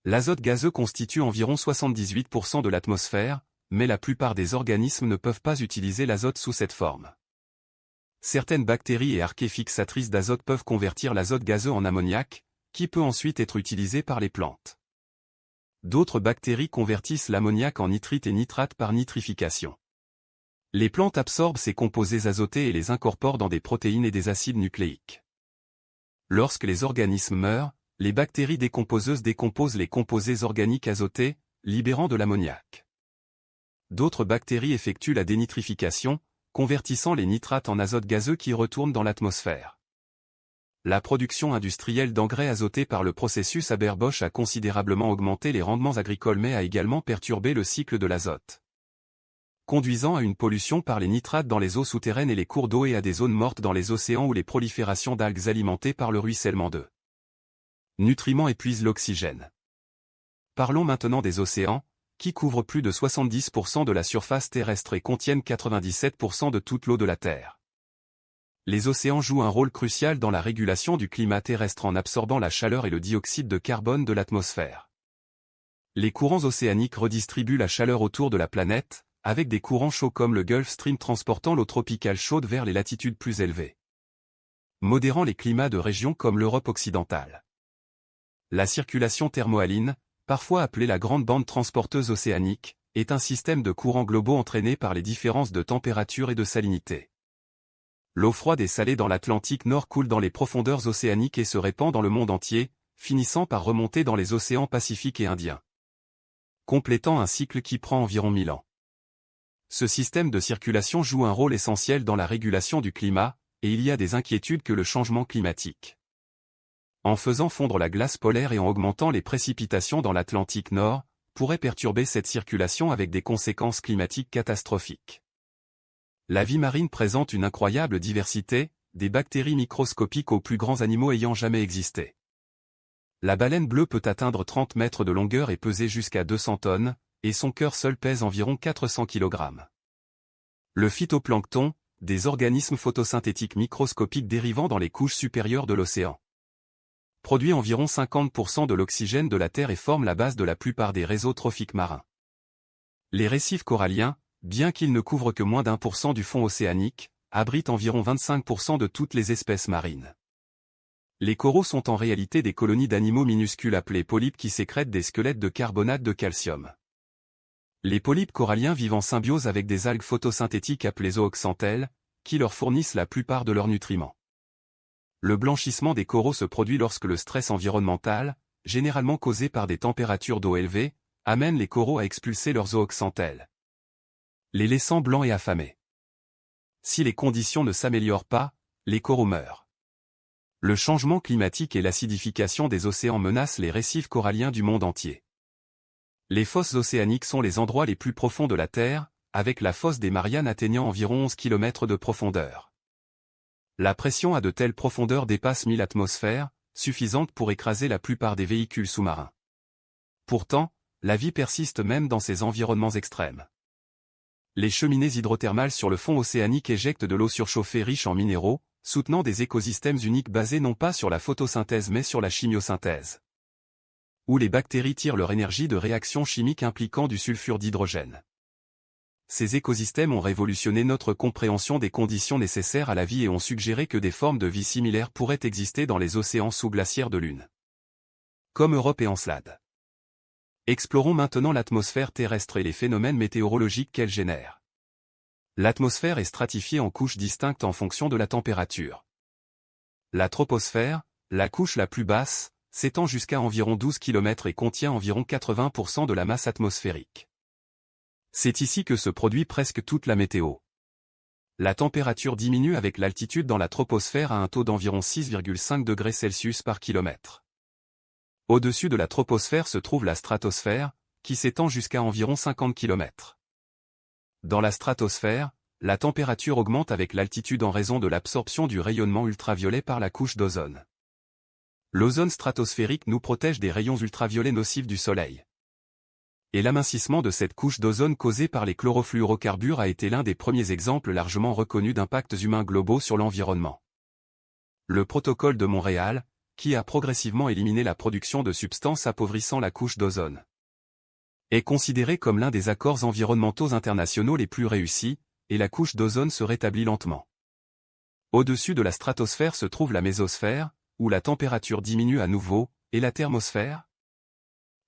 L'azote gazeux constitue environ 78% de l'atmosphère, mais la plupart des organismes ne peuvent pas utiliser l'azote sous cette forme. Certaines bactéries et archées fixatrices d'azote peuvent convertir l'azote gazeux en ammoniac, qui peut ensuite être utilisé par les plantes. D'autres bactéries convertissent l'ammoniac en nitrite et nitrate par nitrification. Les plantes absorbent ces composés azotés et les incorporent dans des protéines et des acides nucléiques. Lorsque les organismes meurent, les bactéries décomposeuses décomposent les composés organiques azotés, libérant de l'ammoniac. D'autres bactéries effectuent la dénitrification, convertissant les nitrates en azote gazeux qui retournent dans l'atmosphère. La production industrielle d'engrais azotés par le processus Haber-Bosch a considérablement augmenté les rendements agricoles mais a également perturbé le cycle de l'azote, conduisant à une pollution par les nitrates dans les eaux souterraines et les cours d'eau et à des zones mortes dans les océans où les proliférations d'algues alimentées par le ruissellement de nutriments épuisent l'oxygène. Parlons maintenant des océans, qui couvrent plus de 70% de la surface terrestre et contiennent 97% de toute l'eau de la Terre. Les océans jouent un rôle crucial dans la régulation du climat terrestre en absorbant la chaleur et le dioxyde de carbone de l'atmosphère. Les courants océaniques redistribuent la chaleur autour de la planète, avec des courants chauds comme le Gulf Stream transportant l'eau tropicale chaude vers les latitudes plus élevées, modérant les climats de régions comme l'Europe occidentale. La circulation thermohaline, parfois appelée la grande bande transporteuse océanique, est un système de courants globaux entraînés par les différences de température et de salinité. L'eau froide et salée dans l'Atlantique Nord coule dans les profondeurs océaniques et se répand dans le monde entier, finissant par remonter dans les océans Pacifique et Indien, complétant un cycle qui prend environ 1000 ans. Ce système de circulation joue un rôle essentiel dans la régulation du climat, et il y a des inquiétudes que le changement climatique, en faisant fondre la glace polaire et en augmentant les précipitations dans l'Atlantique Nord, pourrait perturber cette circulation avec des conséquences climatiques catastrophiques. La vie marine présente une incroyable diversité, des bactéries microscopiques aux plus grands animaux ayant jamais existé. La baleine bleue peut atteindre 30 mètres de longueur et peser jusqu'à 200 tonnes, et son cœur seul pèse environ 400 kg. Le phytoplancton, des organismes photosynthétiques microscopiques dérivant dans les couches supérieures de l'océan. produit environ 50% de l'oxygène de la Terre et forme la base de la plupart des réseaux trophiques marins. Les récifs coralliens, bien qu'ils ne couvrent que moins d'1% du fond océanique, abritent environ 25% de toutes les espèces marines. Les coraux sont en réalité des colonies d'animaux minuscules appelés polypes qui sécrètent des squelettes de carbonate de calcium. Les polypes coralliens vivent en symbiose avec des algues photosynthétiques appelées zooxanthelles, qui leur fournissent la plupart de leurs nutriments. Le blanchissement des coraux se produit lorsque le stress environnemental, généralement causé par des températures d'eau élevées, amène les coraux à expulser leurs zooxanthelles, les laissant blancs et affamés. Si les conditions ne s'améliorent pas, les coraux meurent. Le changement climatique et l'acidification des océans menacent les récifs coralliens du monde entier. Les fosses océaniques sont les endroits les plus profonds de la Terre, avec la fosse des Mariannes atteignant environ 11 km de profondeur. La pression à de telles profondeurs dépasse 1000 atmosphères, suffisante pour écraser la plupart des véhicules sous-marins. Pourtant, la vie persiste même dans ces environnements extrêmes. Les cheminées hydrothermales sur le fond océanique éjectent de l'eau surchauffée riche en minéraux, soutenant des écosystèmes uniques basés non pas sur la photosynthèse mais sur la chimiosynthèse, où les bactéries tirent leur énergie de réactions chimiques impliquant du sulfure d'hydrogène. Ces écosystèmes ont révolutionné notre compréhension des conditions nécessaires à la vie et ont suggéré que des formes de vie similaires pourraient exister dans les océans sous-glaciaires de Lune, comme Europe et Encelade. Explorons maintenant l'atmosphère terrestre et les phénomènes météorologiques qu'elle génère. L'atmosphère est stratifiée en couches distinctes en fonction de la température. La troposphère, la couche la plus basse, s'étend jusqu'à environ 12 km et contient environ 80% de la masse atmosphérique. C'est ici que se produit presque toute la météo. La température diminue avec l'altitude dans la troposphère à un taux d'environ 6,5 degrés Celsius par kilomètre. Au-dessus de la troposphère se trouve la stratosphère, qui s'étend jusqu'à environ 50 km. Dans la stratosphère, la température augmente avec l'altitude en raison de l'absorption du rayonnement ultraviolet par la couche d'ozone. L'ozone stratosphérique nous protège des rayons ultraviolets nocifs du Soleil. Et l'amincissement de cette couche d'ozone causée par les chlorofluorocarbures a été l'un des premiers exemples largement reconnus d'impacts humains globaux sur l'environnement. Le protocole de Montréal, qui a progressivement éliminé la production de substances appauvrissant la couche d'ozone, est considéré comme l'un des accords environnementaux internationaux les plus réussis, et la couche d'ozone se rétablit lentement. Au-dessus de la stratosphère se trouve la mésosphère, où la température diminue à nouveau, et la thermosphère,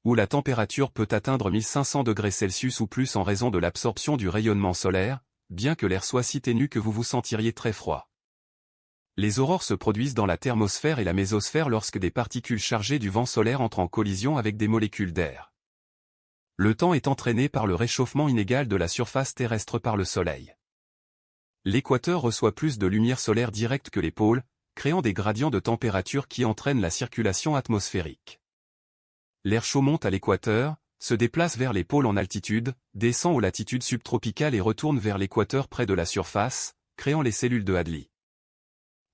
où la température peut atteindre 1500 degrés Celsius ou plus en raison de l'absorption du rayonnement solaire, bien que l'air soit si ténu que vous vous sentiriez très froid. Les aurores se produisent dans la thermosphère et la mésosphère lorsque des particules chargées du vent solaire entrent en collision avec des molécules d'air. Le temps est entraîné par le réchauffement inégal de la surface terrestre par le Soleil. L'équateur reçoit plus de lumière solaire directe que les pôles, créant des gradients de température qui entraînent la circulation atmosphérique. L'air chaud monte à l'équateur, se déplace vers les pôles en altitude, descend aux latitudes subtropicales et retourne vers l'équateur près de la surface, créant les cellules de Hadley.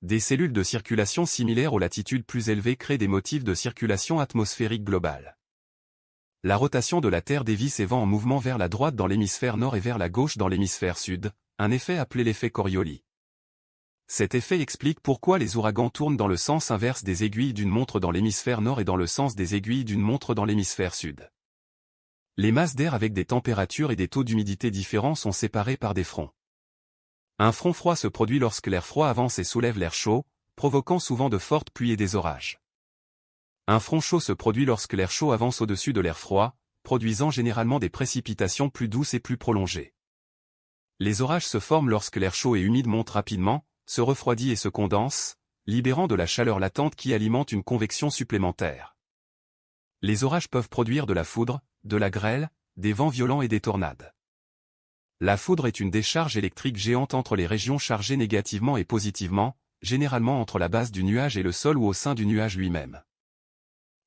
Des cellules de circulation similaires aux latitudes plus élevées créent des motifs de circulation atmosphérique globale. La rotation de la Terre dévie ses vents en mouvement vers la droite dans l'hémisphère nord et vers la gauche dans l'hémisphère sud, un effet appelé l'effet Coriolis. Cet effet explique pourquoi les ouragans tournent dans le sens inverse des aiguilles d'une montre dans l'hémisphère nord et dans le sens des aiguilles d'une montre dans l'hémisphère sud. Les masses d'air avec des températures et des taux d'humidité différents sont séparées par des fronts. Un front froid se produit lorsque l'air froid avance et soulève l'air chaud, provoquant souvent de fortes pluies et des orages. Un front chaud se produit lorsque l'air chaud avance au-dessus de l'air froid, produisant généralement des précipitations plus douces et plus prolongées. Les orages se forment lorsque l'air chaud et humide monte rapidement, se refroidit et se condense, libérant de la chaleur latente qui alimente une convection supplémentaire. Les orages peuvent produire de la foudre, de la grêle, des vents violents et des tornades. La foudre est une décharge électrique géante entre les régions chargées négativement et positivement, généralement entre la base du nuage et le sol ou au sein du nuage lui-même.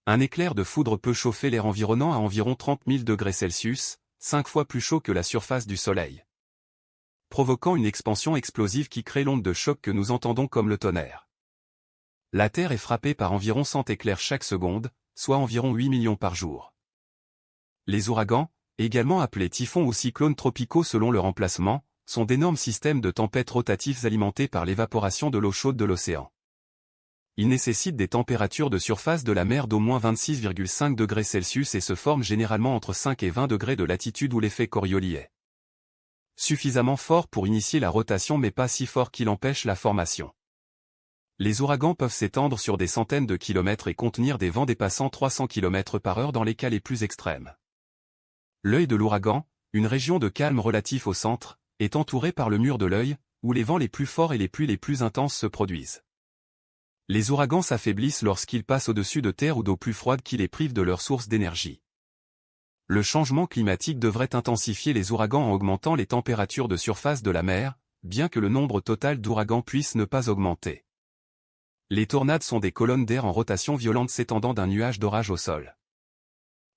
Un éclair de foudre peut chauffer l'air environnant à environ 30 000 degrés Celsius, 5 fois plus chaud que la surface du Soleil, provoquant une expansion explosive qui crée l'onde de choc que nous entendons comme le tonnerre. La Terre est frappée par environ 100 éclairs chaque seconde, soit environ 8 millions par jour. Les ouragans, également appelés typhons ou cyclones tropicaux selon leur emplacement, sont d'énormes systèmes de tempêtes rotatifs alimentés par l'évaporation de l'eau chaude de l'océan. Il nécessite des températures de surface de la mer d'au moins 26,5 degrés Celsius et se forme généralement entre 5 et 20 degrés de latitude où l'effet Coriolis est suffisamment fort pour initier la rotation mais pas si fort qu'il empêche la formation. Les ouragans peuvent s'étendre sur des centaines de kilomètres et contenir des vents dépassant 300 km/h dans les cas les plus extrêmes. L'œil de l'ouragan, une région de calme relatif au centre, est entourée par le mur de l'œil, où les vents les plus forts et les pluies les plus intenses se produisent. Les ouragans s'affaiblissent lorsqu'ils passent au-dessus de terre ou d'eau plus froide qui les prive de leur source d'énergie. Le changement climatique devrait intensifier les ouragans en augmentant les températures de surface de la mer, bien que le nombre total d'ouragans puisse ne pas augmenter. Les tornades sont des colonnes d'air en rotation violente s'étendant d'un nuage d'orage au sol.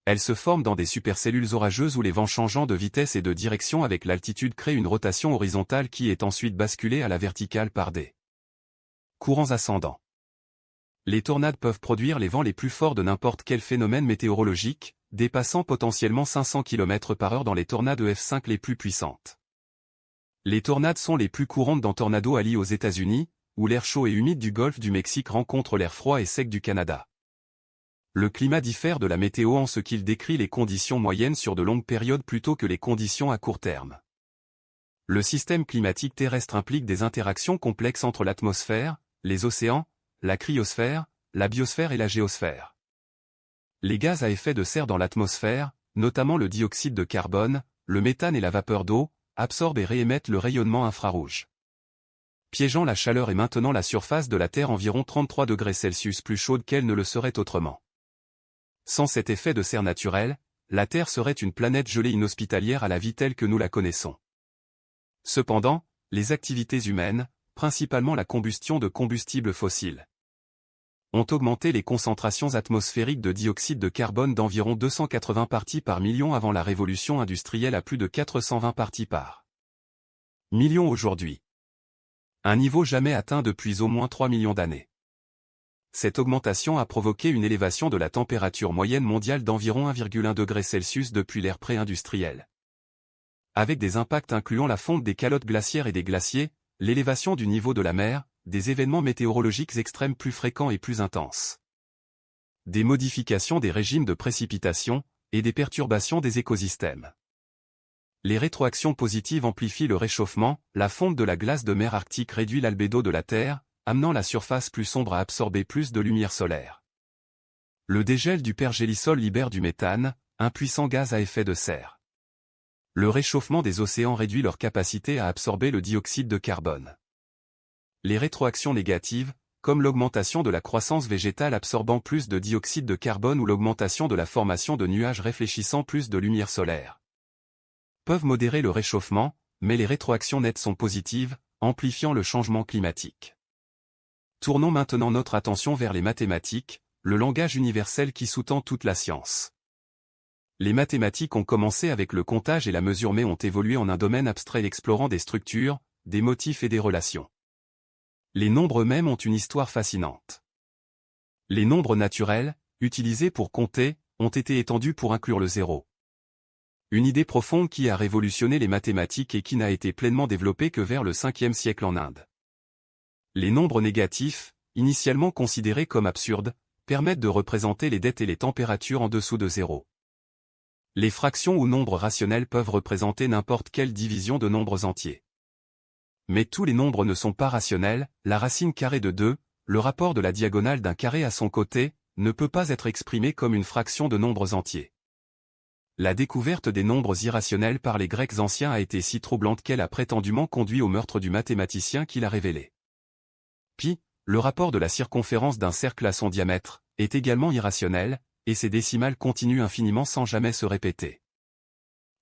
Elles se forment dans des supercellules orageuses où les vents changeant de vitesse et de direction avec l'altitude créent une rotation horizontale qui est ensuite basculée à la verticale par des courants ascendants. Les tornades peuvent produire les vents les plus forts de n'importe quel phénomène météorologique, dépassant potentiellement 500 km/h dans les tornades EF5 les plus puissantes. Les tornades sont les plus courantes dans Tornado Alley aux États-Unis, où l'air chaud et humide du golfe du Mexique rencontre l'air froid et sec du Canada. Le climat diffère de la météo en ce qu'il décrit les conditions moyennes sur de longues périodes plutôt que les conditions à court terme. Le système climatique terrestre implique des interactions complexes entre l'atmosphère, les océans, la cryosphère, la biosphère et la géosphère. Les gaz à effet de serre dans l'atmosphère, notamment le dioxyde de carbone, le méthane et la vapeur d'eau, absorbent et réémettent le rayonnement infrarouge, piégeant la chaleur et maintenant la surface de la Terre environ 33 degrés Celsius plus chaude qu'elle ne le serait autrement. Sans cet effet de serre naturel, la Terre serait une planète gelée inhospitalière à la vie telle que nous la connaissons. Cependant, les activités humaines, principalement la combustion de combustibles fossiles, ont augmenté les concentrations atmosphériques de dioxyde de carbone d'environ 280 parties par million avant la révolution industrielle à plus de 420 parties par million aujourd'hui. Un niveau jamais atteint depuis au moins 3 millions d'années. Cette augmentation a provoqué une élévation de la température moyenne mondiale d'environ 1,1 degré Celsius depuis l'ère pré-industrielle. Avec des impacts incluant la fonte des calottes glaciaires et des glaciers, l'élévation du niveau de la mer, des événements météorologiques extrêmes plus fréquents et plus intenses, des modifications des régimes de précipitation, et des perturbations des écosystèmes. Les rétroactions positives amplifient le réchauffement, la fonte de la glace de mer Arctique réduit l'albédo de la Terre, amenant la surface plus sombre à absorber plus de lumière solaire. Le dégel du pergélisol libère du méthane, un puissant gaz à effet de serre. Le réchauffement des océans réduit leur capacité à absorber le dioxyde de carbone. Les rétroactions négatives, comme l'augmentation de la croissance végétale absorbant plus de dioxyde de carbone ou l'augmentation de la formation de nuages réfléchissant plus de lumière solaire, peuvent modérer le réchauffement, mais les rétroactions nettes sont positives, amplifiant le changement climatique. Tournons maintenant notre attention vers les mathématiques, le langage universel qui sous-tend toute la science. Les mathématiques ont commencé avec le comptage et la mesure mais ont évolué en un domaine abstrait explorant des structures, des motifs et des relations. Les nombres eux-mêmes ont une histoire fascinante. Les nombres naturels, utilisés pour compter, ont été étendus pour inclure le zéro. Une idée profonde qui a révolutionné les mathématiques et qui n'a été pleinement développée que vers le 5e siècle en Inde. Les nombres négatifs, initialement considérés comme absurdes, permettent de représenter les dettes et les températures en dessous de zéro. Les fractions ou nombres rationnels peuvent représenter n'importe quelle division de nombres entiers. Mais tous les nombres ne sont pas rationnels, la racine carrée de 2, le rapport de la diagonale d'un carré à son côté, ne peut pas être exprimé comme une fraction de nombres entiers. La découverte des nombres irrationnels par les Grecs anciens a été si troublante qu'elle a prétendument conduit au meurtre du mathématicien qui l'a révélé. Pi, le rapport de la circonférence d'un cercle à son diamètre, est également irrationnel, et ses décimales continuent infiniment sans jamais se répéter.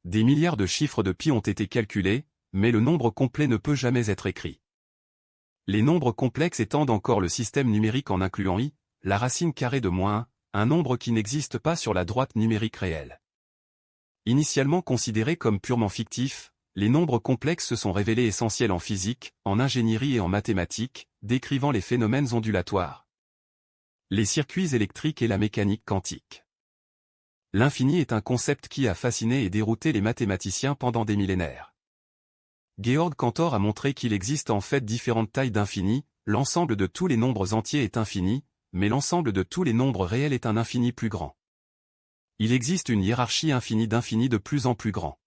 Des milliards de chiffres de pi ont été calculés, mais le nombre complet ne peut jamais être écrit. Les nombres complexes étendent encore le système numérique en incluant i, la racine carrée de -1, un nombre qui n'existe pas sur la droite numérique réelle. Initialement considérés comme purement fictifs, les nombres complexes se sont révélés essentiels en physique, en ingénierie et en mathématiques, décrivant les phénomènes ondulatoires, les circuits électriques et la mécanique quantique. L'infini est un concept qui a fasciné et dérouté les mathématiciens pendant des millénaires. Georg Cantor a montré qu'il existe en fait différentes tailles d'infini, l'ensemble de tous les nombres entiers est infini, mais l'ensemble de tous les nombres réels est un infini plus grand. Il existe une hiérarchie infinie d'infinis de plus en plus grand.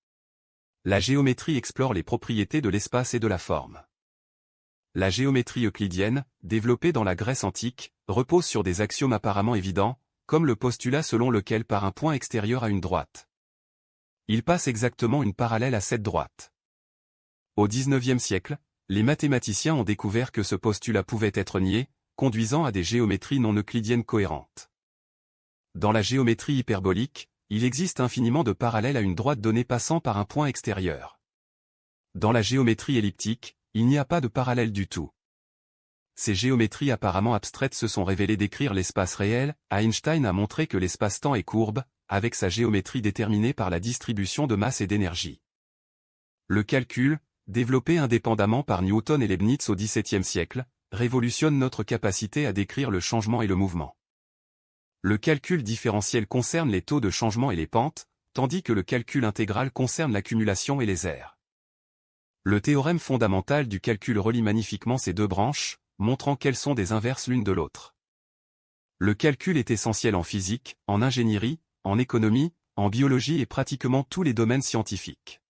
La géométrie explore les propriétés de l'espace et de la forme. La géométrie euclidienne, développée dans la Grèce antique, repose sur des axiomes apparemment évidents, comme le postulat selon lequel par un point extérieur à une droite, il passe exactement une parallèle à cette droite. Au XIXe siècle, les mathématiciens ont découvert que ce postulat pouvait être nié, conduisant à des géométries non euclidiennes cohérentes. Dans la géométrie hyperbolique, il existe infiniment de parallèles à une droite donnée passant par un point extérieur. Dans la géométrie elliptique, il n'y a pas de parallèle du tout. Ces géométries apparemment abstraites se sont révélées décrire l'espace réel. Einstein a montré que l'espace-temps est courbe, avec sa géométrie déterminée par la distribution de masse et d'énergie. Le calcul, développé indépendamment par Newton et Leibniz au XVIIe siècle, révolutionne notre capacité à décrire le changement et le mouvement. Le calcul différentiel concerne les taux de changement et les pentes, tandis que le calcul intégral concerne l'accumulation et les aires. Le théorème fondamental du calcul relie magnifiquement ces deux branches, montrant qu'elles sont des inverses l'une de l'autre. Le calcul est essentiel en physique, en ingénierie, en économie, en biologie et pratiquement tous les domaines scientifiques.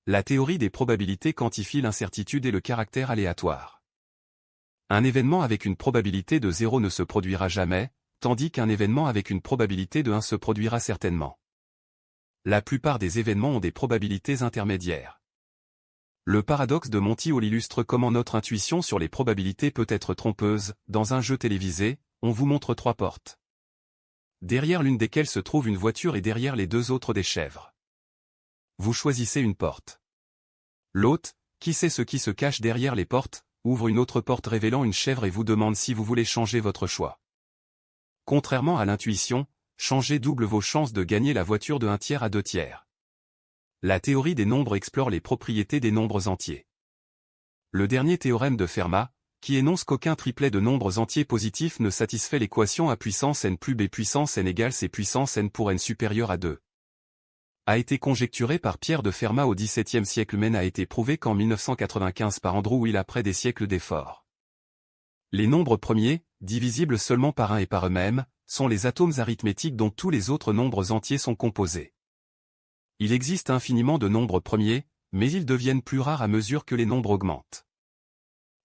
La théorie des probabilités quantifie l'incertitude et le caractère aléatoire. Un événement avec une probabilité de 0 ne se produira jamais, tandis qu'un événement avec une probabilité de 1 se produira certainement. La plupart des événements ont des probabilités intermédiaires. Le paradoxe de Monty-Hall illustre comment notre intuition sur les probabilités peut être trompeuse. Dans un jeu télévisé, on vous montre 3 portes, derrière l'une desquelles se trouve une voiture et derrière les 2 autres des chèvres. Vous choisissez une porte. L'hôte, qui sait ce qui se cache derrière les portes, ouvre une autre porte révélant une chèvre et vous demande si vous voulez changer votre choix. Contrairement à l'intuition, changer double vos chances de gagner la voiture de 1/3 à 2/3. La théorie des nombres explore les propriétés des nombres entiers. Le dernier théorème de Fermat, qui énonce qu'aucun triplet de nombres entiers positifs ne satisfait l'équation a puissance n plus b puissance n égale c puissance n pour n supérieur à 2, a été conjecturé par Pierre de Fermat au XVIIe siècle mais n'a été prouvé qu'en 1995 par Andrew Will après des siècles d'efforts. Les nombres premiers, divisibles seulement par 1 et par eux-mêmes, sont les atomes arithmétiques dont tous les autres nombres entiers sont composés. Il existe infiniment de nombres premiers, mais ils deviennent plus rares à mesure que les nombres augmentent.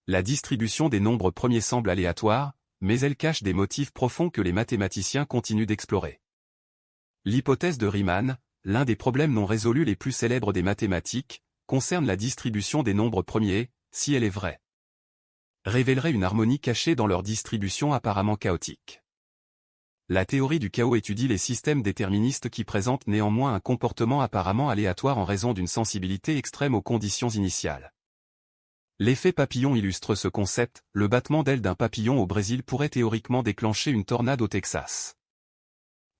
La distribution des nombres premiers semble aléatoire, mais elle cache des motifs profonds que les mathématiciens continuent d'explorer. L'hypothèse de Riemann, l'un des problèmes non résolus les plus célèbres des mathématiques, concerne la distribution des nombres premiers. Si elle est vraie, révélerait une harmonie cachée dans leur distribution apparemment chaotique. La théorie du chaos étudie les systèmes déterministes qui présentent néanmoins un comportement apparemment aléatoire en raison d'une sensibilité extrême aux conditions initiales. L'effet papillon illustre ce concept. Le battement d'ailes d'un papillon au Brésil pourrait théoriquement déclencher une tornade au Texas.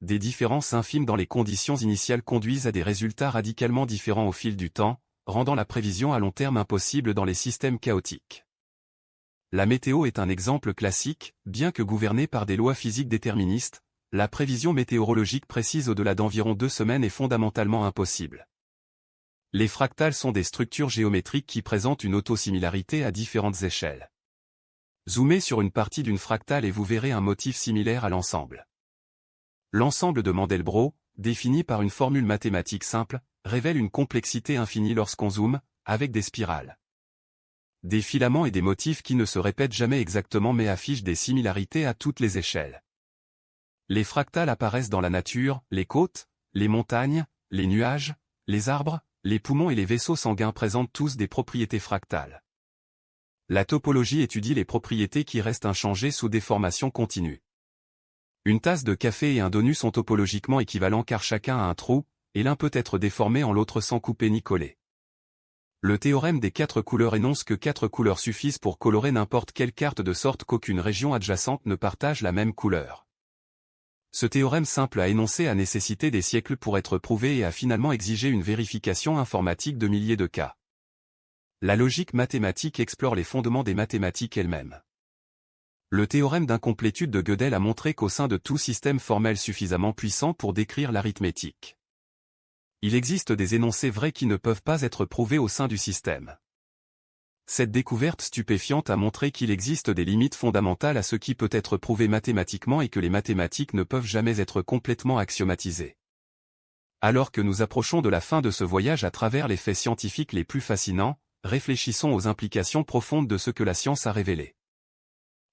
Des différences infimes dans les conditions initiales conduisent à des résultats radicalement différents au fil du temps, rendant la prévision à long terme impossible dans les systèmes chaotiques. La météo est un exemple classique. Bien que gouvernée par des lois physiques déterministes, la prévision météorologique précise au-delà d'environ 2 semaines est fondamentalement impossible. Les fractales sont des structures géométriques qui présentent une autosimilarité à différentes échelles. Zoomez sur une partie d'une fractale et vous verrez un motif similaire à l'ensemble. L'ensemble de Mandelbrot, défini par une formule mathématique simple, révèle une complexité infinie lorsqu'on zoome, avec des spirales, des filaments et des motifs qui ne se répètent jamais exactement mais affichent des similarités à toutes les échelles. Les fractales apparaissent dans la nature, les côtes, les montagnes, les nuages, les arbres, les poumons et les vaisseaux sanguins présentent tous des propriétés fractales. La topologie étudie les propriétés qui restent inchangées sous déformation continue. Une tasse de café et un donut sont topologiquement équivalents car chacun a un trou, et l'un peut être déformé en l'autre sans couper ni coller. Le théorème des 4 couleurs énonce que 4 couleurs suffisent pour colorer n'importe quelle carte de sorte qu'aucune région adjacente ne partage la même couleur. Ce théorème simple à énoncer a nécessité des siècles pour être prouvé et a finalement exigé une vérification informatique de milliers de cas. La logique mathématique explore les fondements des mathématiques elles-mêmes. Le théorème d'incomplétude de Gödel a montré qu'au sein de tout système formel suffisamment puissant pour décrire l'arithmétique, il existe des énoncés vrais qui ne peuvent pas être prouvés au sein du système. Cette découverte stupéfiante a montré qu'il existe des limites fondamentales à ce qui peut être prouvé mathématiquement et que les mathématiques ne peuvent jamais être complètement axiomatisées. Alors que nous approchons de la fin de ce voyage à travers les faits scientifiques les plus fascinants, réfléchissons aux implications profondes de ce que la science a révélé.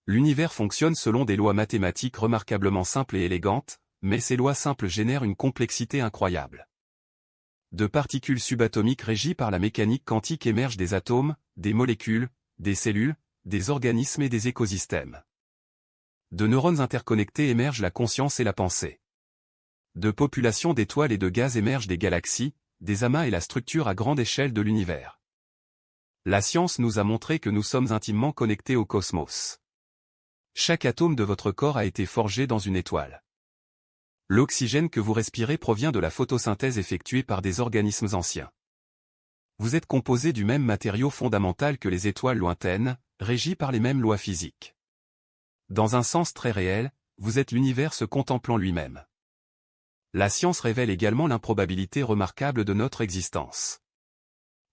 L'univers fonctionne selon des lois mathématiques remarquablement simples et élégantes, mais ces lois simples génèrent une complexité incroyable. De particules subatomiques régies par la mécanique quantique émergent des atomes, des molécules, des cellules, des organismes et des écosystèmes. De neurones interconnectés émergent la conscience et la pensée. De populations d'étoiles et de gaz émergent des galaxies, des amas et la structure à grande échelle de l'univers. La science nous a montré que nous sommes intimement connectés au cosmos. Chaque atome de votre corps a été forgé dans une étoile. L'oxygène que vous respirez provient de la photosynthèse effectuée par des organismes anciens. Vous êtes composé du même matériau fondamental que les étoiles lointaines, régi par les mêmes lois physiques. Dans un sens très réel, vous êtes l'univers se contemplant lui-même. La science révèle également l'improbabilité remarquable de notre existence.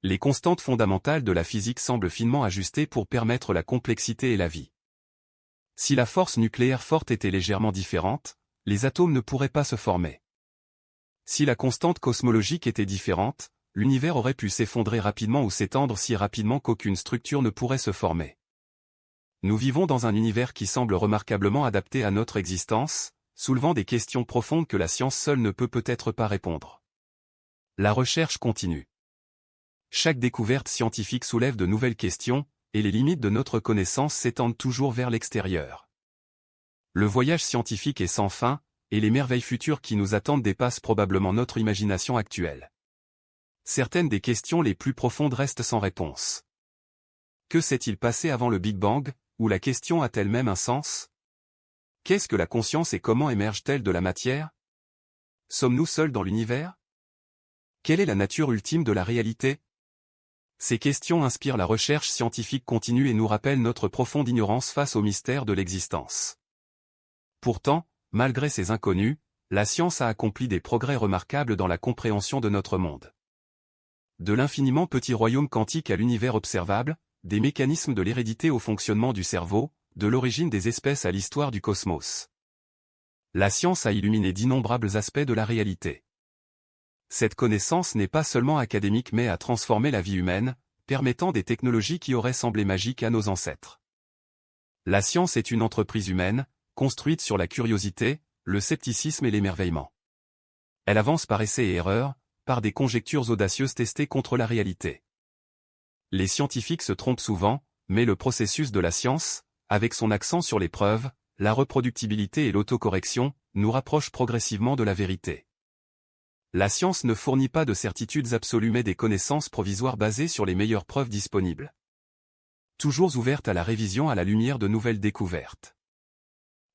Les constantes fondamentales de la physique semblent finement ajustées pour permettre la complexité et la vie. Si la force nucléaire forte était légèrement différente, les atomes ne pourraient pas se former. Si la constante cosmologique était différente, l'univers aurait pu s'effondrer rapidement ou s'étendre si rapidement qu'aucune structure ne pourrait se former. Nous vivons dans un univers qui semble remarquablement adapté à notre existence, soulevant des questions profondes que la science seule ne peut peut-être pas répondre. La recherche continue. Chaque découverte scientifique soulève de nouvelles questions, et les limites de notre connaissance s'étendent toujours vers l'extérieur. Le voyage scientifique est sans fin, et les merveilles futures qui nous attendent dépassent probablement notre imagination actuelle. Certaines des questions les plus profondes restent sans réponse. Que s'est-il passé avant le Big Bang, ou la question a-t-elle même un sens? Qu'est-ce que la conscience et comment émerge-t-elle de la matière? Sommes-nous seuls dans l'univers? Quelle est la nature ultime de la réalité? Ces questions inspirent la recherche scientifique continue et nous rappellent notre profonde ignorance face au mystère de l'existence. Pourtant, malgré ces inconnus, la science a accompli des progrès remarquables dans la compréhension de notre monde. De l'infiniment petit royaume quantique à l'univers observable, des mécanismes de l'hérédité au fonctionnement du cerveau, de l'origine des espèces à l'histoire du cosmos. La science a illuminé d'innombrables aspects de la réalité. Cette connaissance n'est pas seulement académique mais a transformé la vie humaine, permettant des technologies qui auraient semblé magiques à nos ancêtres. La science est une entreprise humaine, construite sur la curiosité, le scepticisme et l'émerveillement. Elle avance par essais et erreurs, par des conjectures audacieuses testées contre la réalité. Les scientifiques se trompent souvent, mais le processus de la science, avec son accent sur les preuves, la reproductibilité et l'autocorrection, nous rapproche progressivement de la vérité. La science ne fournit pas de certitudes absolues mais des connaissances provisoires basées sur les meilleures preuves disponibles. Toujours ouverte à la révision à la lumière de nouvelles découvertes.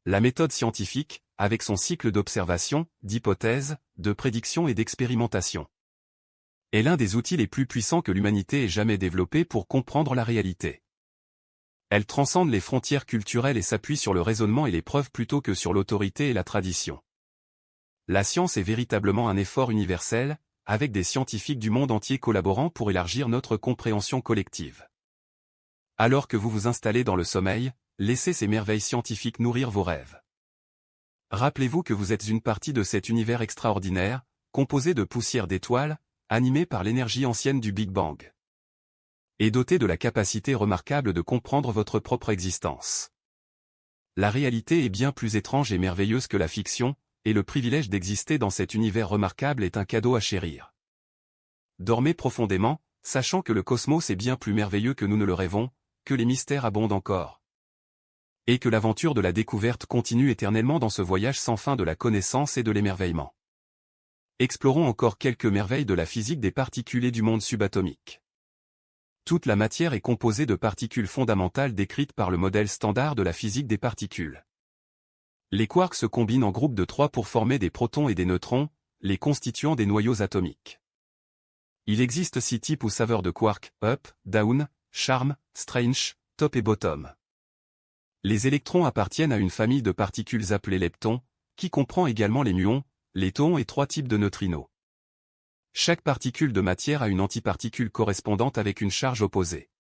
La méthode scientifique, avec son cycle d'observation, d'hypothèses, de prédiction et d'expérimentation, est l'un des outils les plus puissants que l'humanité ait jamais développé pour comprendre la réalité. Elle transcende les frontières culturelles et s'appuie sur le raisonnement et les preuves plutôt que sur l'autorité et la tradition. La science est véritablement un effort universel, avec des scientifiques du monde entier collaborant pour élargir notre compréhension collective. Alors que vous vous installez dans le sommeil, laissez ces merveilles scientifiques nourrir vos rêves. Rappelez-vous que vous êtes une partie de cet univers extraordinaire, composé de poussière d'étoiles, animé par l'énergie ancienne du Big Bang. Et doté de la capacité remarquable de comprendre votre propre existence. La réalité est bien plus étrange et merveilleuse que la fiction, et le privilège d'exister dans cet univers remarquable est un cadeau à chérir. Dormez profondément, sachant que le cosmos est bien plus merveilleux que nous ne le rêvons, que les mystères abondent encore. Et que l'aventure de la découverte continue éternellement dans ce voyage sans fin de la connaissance et de l'émerveillement. Explorons encore quelques merveilles de la physique des particules et du monde subatomique. Toute la matière est composée de particules fondamentales décrites par le modèle standard de la physique des particules. Les quarks se combinent en groupes de 3 pour former des protons et des neutrons, les constituant des noyaux atomiques. Il existe 6 types ou saveurs de quarks, up, down, charm, strange, top et bottom. Les électrons appartiennent à une famille de particules appelées leptons, qui comprend également les muons, les tauons et 3 types de neutrinos. Chaque particule de matière a une antiparticule correspondante avec une charge opposée.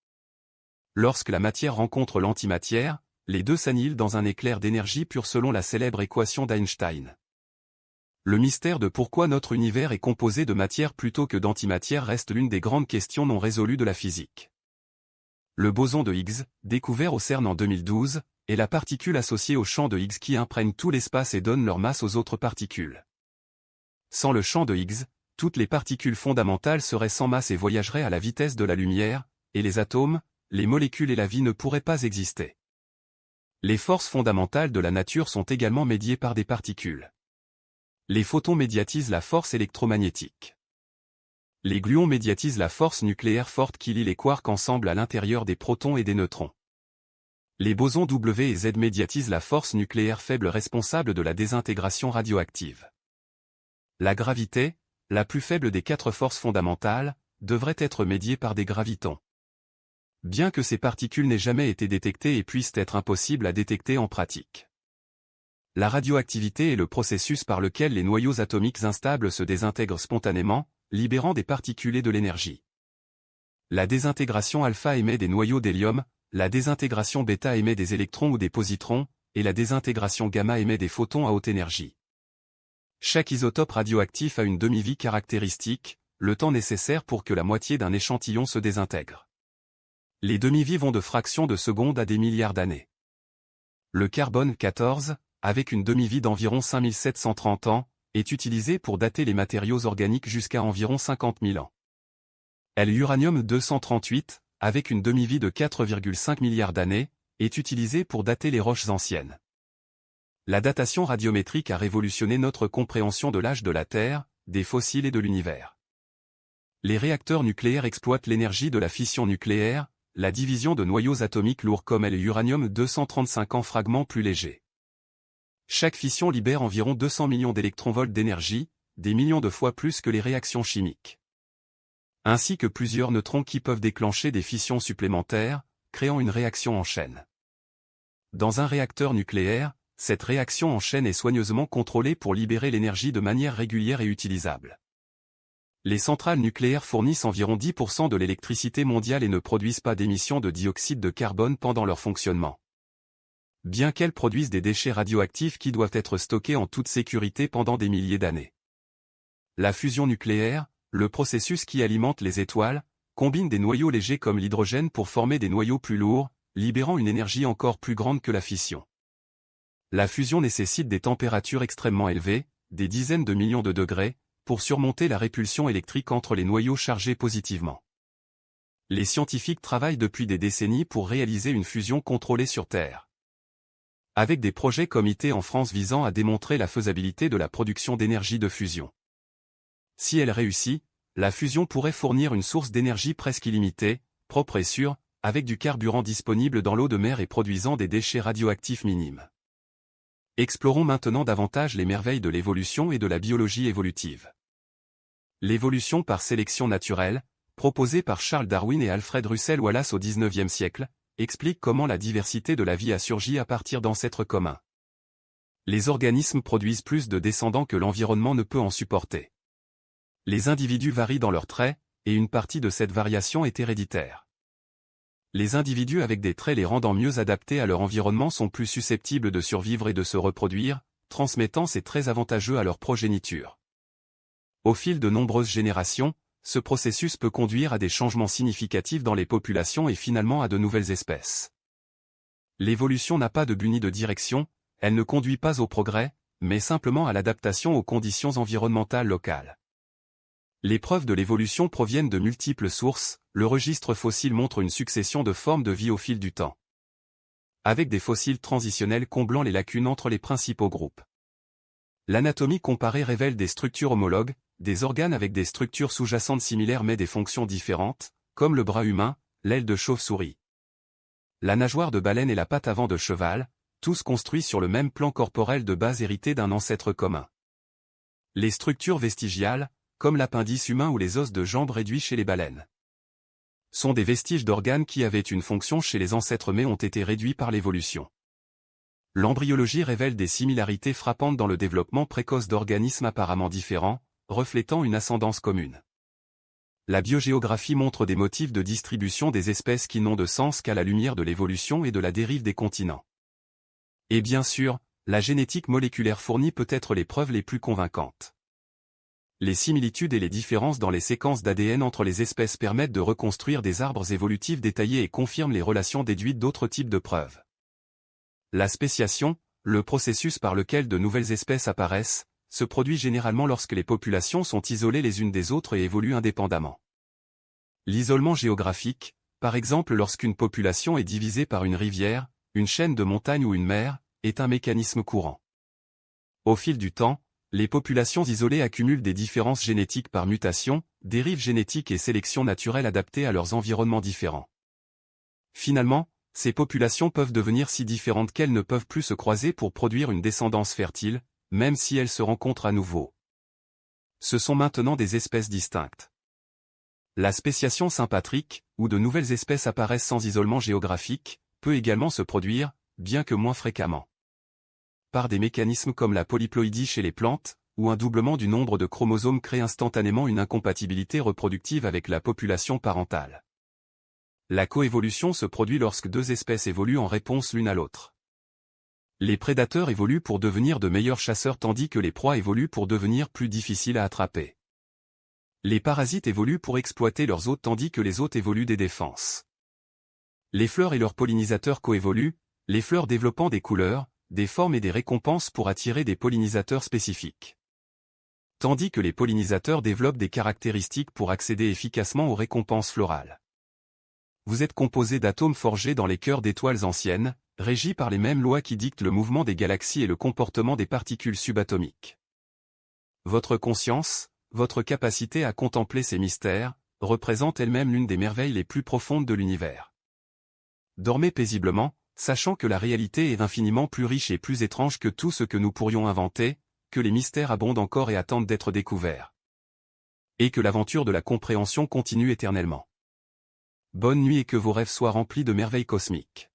Lorsque la matière rencontre l'antimatière, les deux s'annihilent dans un éclair d'énergie pure selon la célèbre équation d'Einstein. Le mystère de pourquoi notre univers est composé de matière plutôt que d'antimatière reste l'une des grandes questions non résolues de la physique. Le boson de Higgs, découvert au CERN en 2012, est la particule associée au champ de Higgs qui imprègne tout l'espace et donne leur masse aux autres particules. Sans le champ de Higgs, toutes les particules fondamentales seraient sans masse et voyageraient à la vitesse de la lumière, et les atomes, les molécules et la vie ne pourraient pas exister. Les forces fondamentales de la nature sont également médiées par des particules. Les photons médiatisent la force électromagnétique. Les gluons médiatisent la force nucléaire forte qui lie les quarks ensemble à l'intérieur des protons et des neutrons. Les bosons W et Z médiatisent la force nucléaire faible responsable de la désintégration radioactive. La gravité, la plus faible des 4 forces fondamentales, devrait être médiée par des gravitons. Bien que ces particules n'aient jamais été détectées et puissent être impossibles à détecter en pratique. La radioactivité est le processus par lequel les noyaux atomiques instables se désintègrent spontanément, libérant des particules et de l'énergie. La désintégration alpha émet des noyaux d'hélium, la désintégration bêta émet des électrons ou des positrons, et la désintégration gamma émet des photons à haute énergie. Chaque isotope radioactif a une demi-vie caractéristique, le temps nécessaire pour que la moitié d'un échantillon se désintègre. Les demi-vies vont de fractions de secondes à des milliards d'années. Le carbone 14, avec une demi-vie d'environ 5730 ans, est utilisé pour dater les matériaux organiques jusqu'à environ 50 000 ans. L'uranium 238, avec une demi-vie de 4,5 milliards d'années, est utilisé pour dater les roches anciennes. La datation radiométrique a révolutionné notre compréhension de l'âge de la Terre, des fossiles et de l'univers. Les réacteurs nucléaires exploitent l'énergie de la fission nucléaire, la division de noyaux atomiques lourds comme l'uranium 235 en fragments plus légers. Chaque fission libère environ 200 millions d'électronvolts d'énergie, des millions de fois plus que les réactions chimiques. Ainsi que plusieurs neutrons qui peuvent déclencher des fissions supplémentaires, créant une réaction en chaîne. Dans un réacteur nucléaire, cette réaction en chaîne est soigneusement contrôlée pour libérer l'énergie de manière régulière et utilisable. Les centrales nucléaires fournissent environ 10% de l'électricité mondiale et ne produisent pas d'émissions de dioxyde de carbone pendant leur fonctionnement. Bien qu'elles produisent des déchets radioactifs qui doivent être stockés en toute sécurité pendant des milliers d'années. La fusion nucléaire, le processus qui alimente les étoiles, combine des noyaux légers comme l'hydrogène pour former des noyaux plus lourds, libérant une énergie encore plus grande que la fission. La fusion nécessite des températures extrêmement élevées, des dizaines de millions de degrés, pour surmonter la répulsion électrique entre les noyaux chargés positivement. Les scientifiques travaillent depuis des décennies pour réaliser une fusion contrôlée sur Terre. Avec des projets comme ITER en France visant à démontrer la faisabilité de la production d'énergie de fusion. Si elle réussit, la fusion pourrait fournir une source d'énergie presque illimitée, propre et sûre, avec du carburant disponible dans l'eau de mer et produisant des déchets radioactifs minimes. Explorons maintenant davantage les merveilles de l'évolution et de la biologie évolutive. L'évolution par sélection naturelle, proposée par Charles Darwin et Alfred Russel Wallace au XIXe siècle, explique comment la diversité de la vie a surgi à partir d'ancêtres communs. Les organismes produisent plus de descendants que l'environnement ne peut en supporter. Les individus varient dans leurs traits, et une partie de cette variation est héréditaire. Les individus avec des traits les rendant mieux adaptés à leur environnement sont plus susceptibles de survivre et de se reproduire, transmettant ces traits avantageux à leur progéniture. Au fil de nombreuses générations, ce processus peut conduire à des changements significatifs dans les populations et finalement à de nouvelles espèces. L'évolution n'a pas de but ni de direction, elle ne conduit pas au progrès, mais simplement à l'adaptation aux conditions environnementales locales. Les preuves de l'évolution proviennent de multiples sources, le registre fossile montre une succession de formes de vie au fil du temps. Avec des fossiles transitionnels comblant les lacunes entre les principaux groupes. L'anatomie comparée révèle des structures homologues, des organes avec des structures sous-jacentes similaires mais des fonctions différentes, comme le bras humain, l'aile de chauve-souris. La nageoire de baleine et la patte avant de cheval, tous construits sur le même plan corporel de base hérité d'un ancêtre commun. Les structures vestigiales, comme l'appendice humain ou les os de jambes réduits chez les baleines, sont des vestiges d'organes qui avaient une fonction chez les ancêtres mais ont été réduits par l'évolution. L'embryologie révèle des similarités frappantes dans le développement précoce d'organismes apparemment différents, reflétant une ascendance commune. La biogéographie montre des motifs de distribution des espèces qui n'ont de sens qu'à la lumière de l'évolution et de la dérive des continents. Et bien sûr, la génétique moléculaire fournit peut-être les preuves les plus convaincantes. Les similitudes et les différences dans les séquences d'ADN entre les espèces permettent de reconstruire des arbres évolutifs détaillés et confirment les relations déduites d'autres types de preuves. La spéciation, le processus par lequel de nouvelles espèces apparaissent, se produit généralement lorsque les populations sont isolées les unes des autres et évoluent indépendamment. L'isolement géographique, par exemple lorsqu'une population est divisée par une rivière, une chaîne de montagnes ou une mer, est un mécanisme courant. Au fil du temps, les populations isolées accumulent des différences génétiques par mutation, dérives génétiques et sélection naturelle adaptées à leurs environnements différents. Finalement, ces populations peuvent devenir si différentes qu'elles ne peuvent plus se croiser pour produire une descendance fertile, même si elles se rencontrent à nouveau. Ce sont maintenant des espèces distinctes. La spéciation sympatrique, où de nouvelles espèces apparaissent sans isolement géographique, peut également se produire, bien que moins fréquemment. Par des mécanismes comme la polyploïdie chez les plantes, où un doublement du nombre de chromosomes crée instantanément une incompatibilité reproductive avec la population parentale. La coévolution se produit lorsque deux espèces évoluent en réponse l'une à l'autre. Les prédateurs évoluent pour devenir de meilleurs chasseurs tandis que les proies évoluent pour devenir plus difficiles à attraper. Les parasites évoluent pour exploiter leurs hôtes tandis que les hôtes évoluent des défenses. Les fleurs et leurs pollinisateurs coévoluent, les fleurs développant des couleurs, des formes et des récompenses pour attirer des pollinisateurs spécifiques. Tandis que les pollinisateurs développent des caractéristiques pour accéder efficacement aux récompenses florales. Vous êtes composé d'atomes forgés dans les cœurs d'étoiles anciennes, régis par les mêmes lois qui dictent le mouvement des galaxies et le comportement des particules subatomiques. Votre conscience, votre capacité à contempler ces mystères, représente elle-même l'une des merveilles les plus profondes de l'univers. Dormez paisiblement, sachant que la réalité est infiniment plus riche et plus étrange que tout ce que nous pourrions inventer, que les mystères abondent encore et attendent d'être découverts. Et que l'aventure de la compréhension continue éternellement. Bonne nuit et que vos rêves soient remplis de merveilles cosmiques.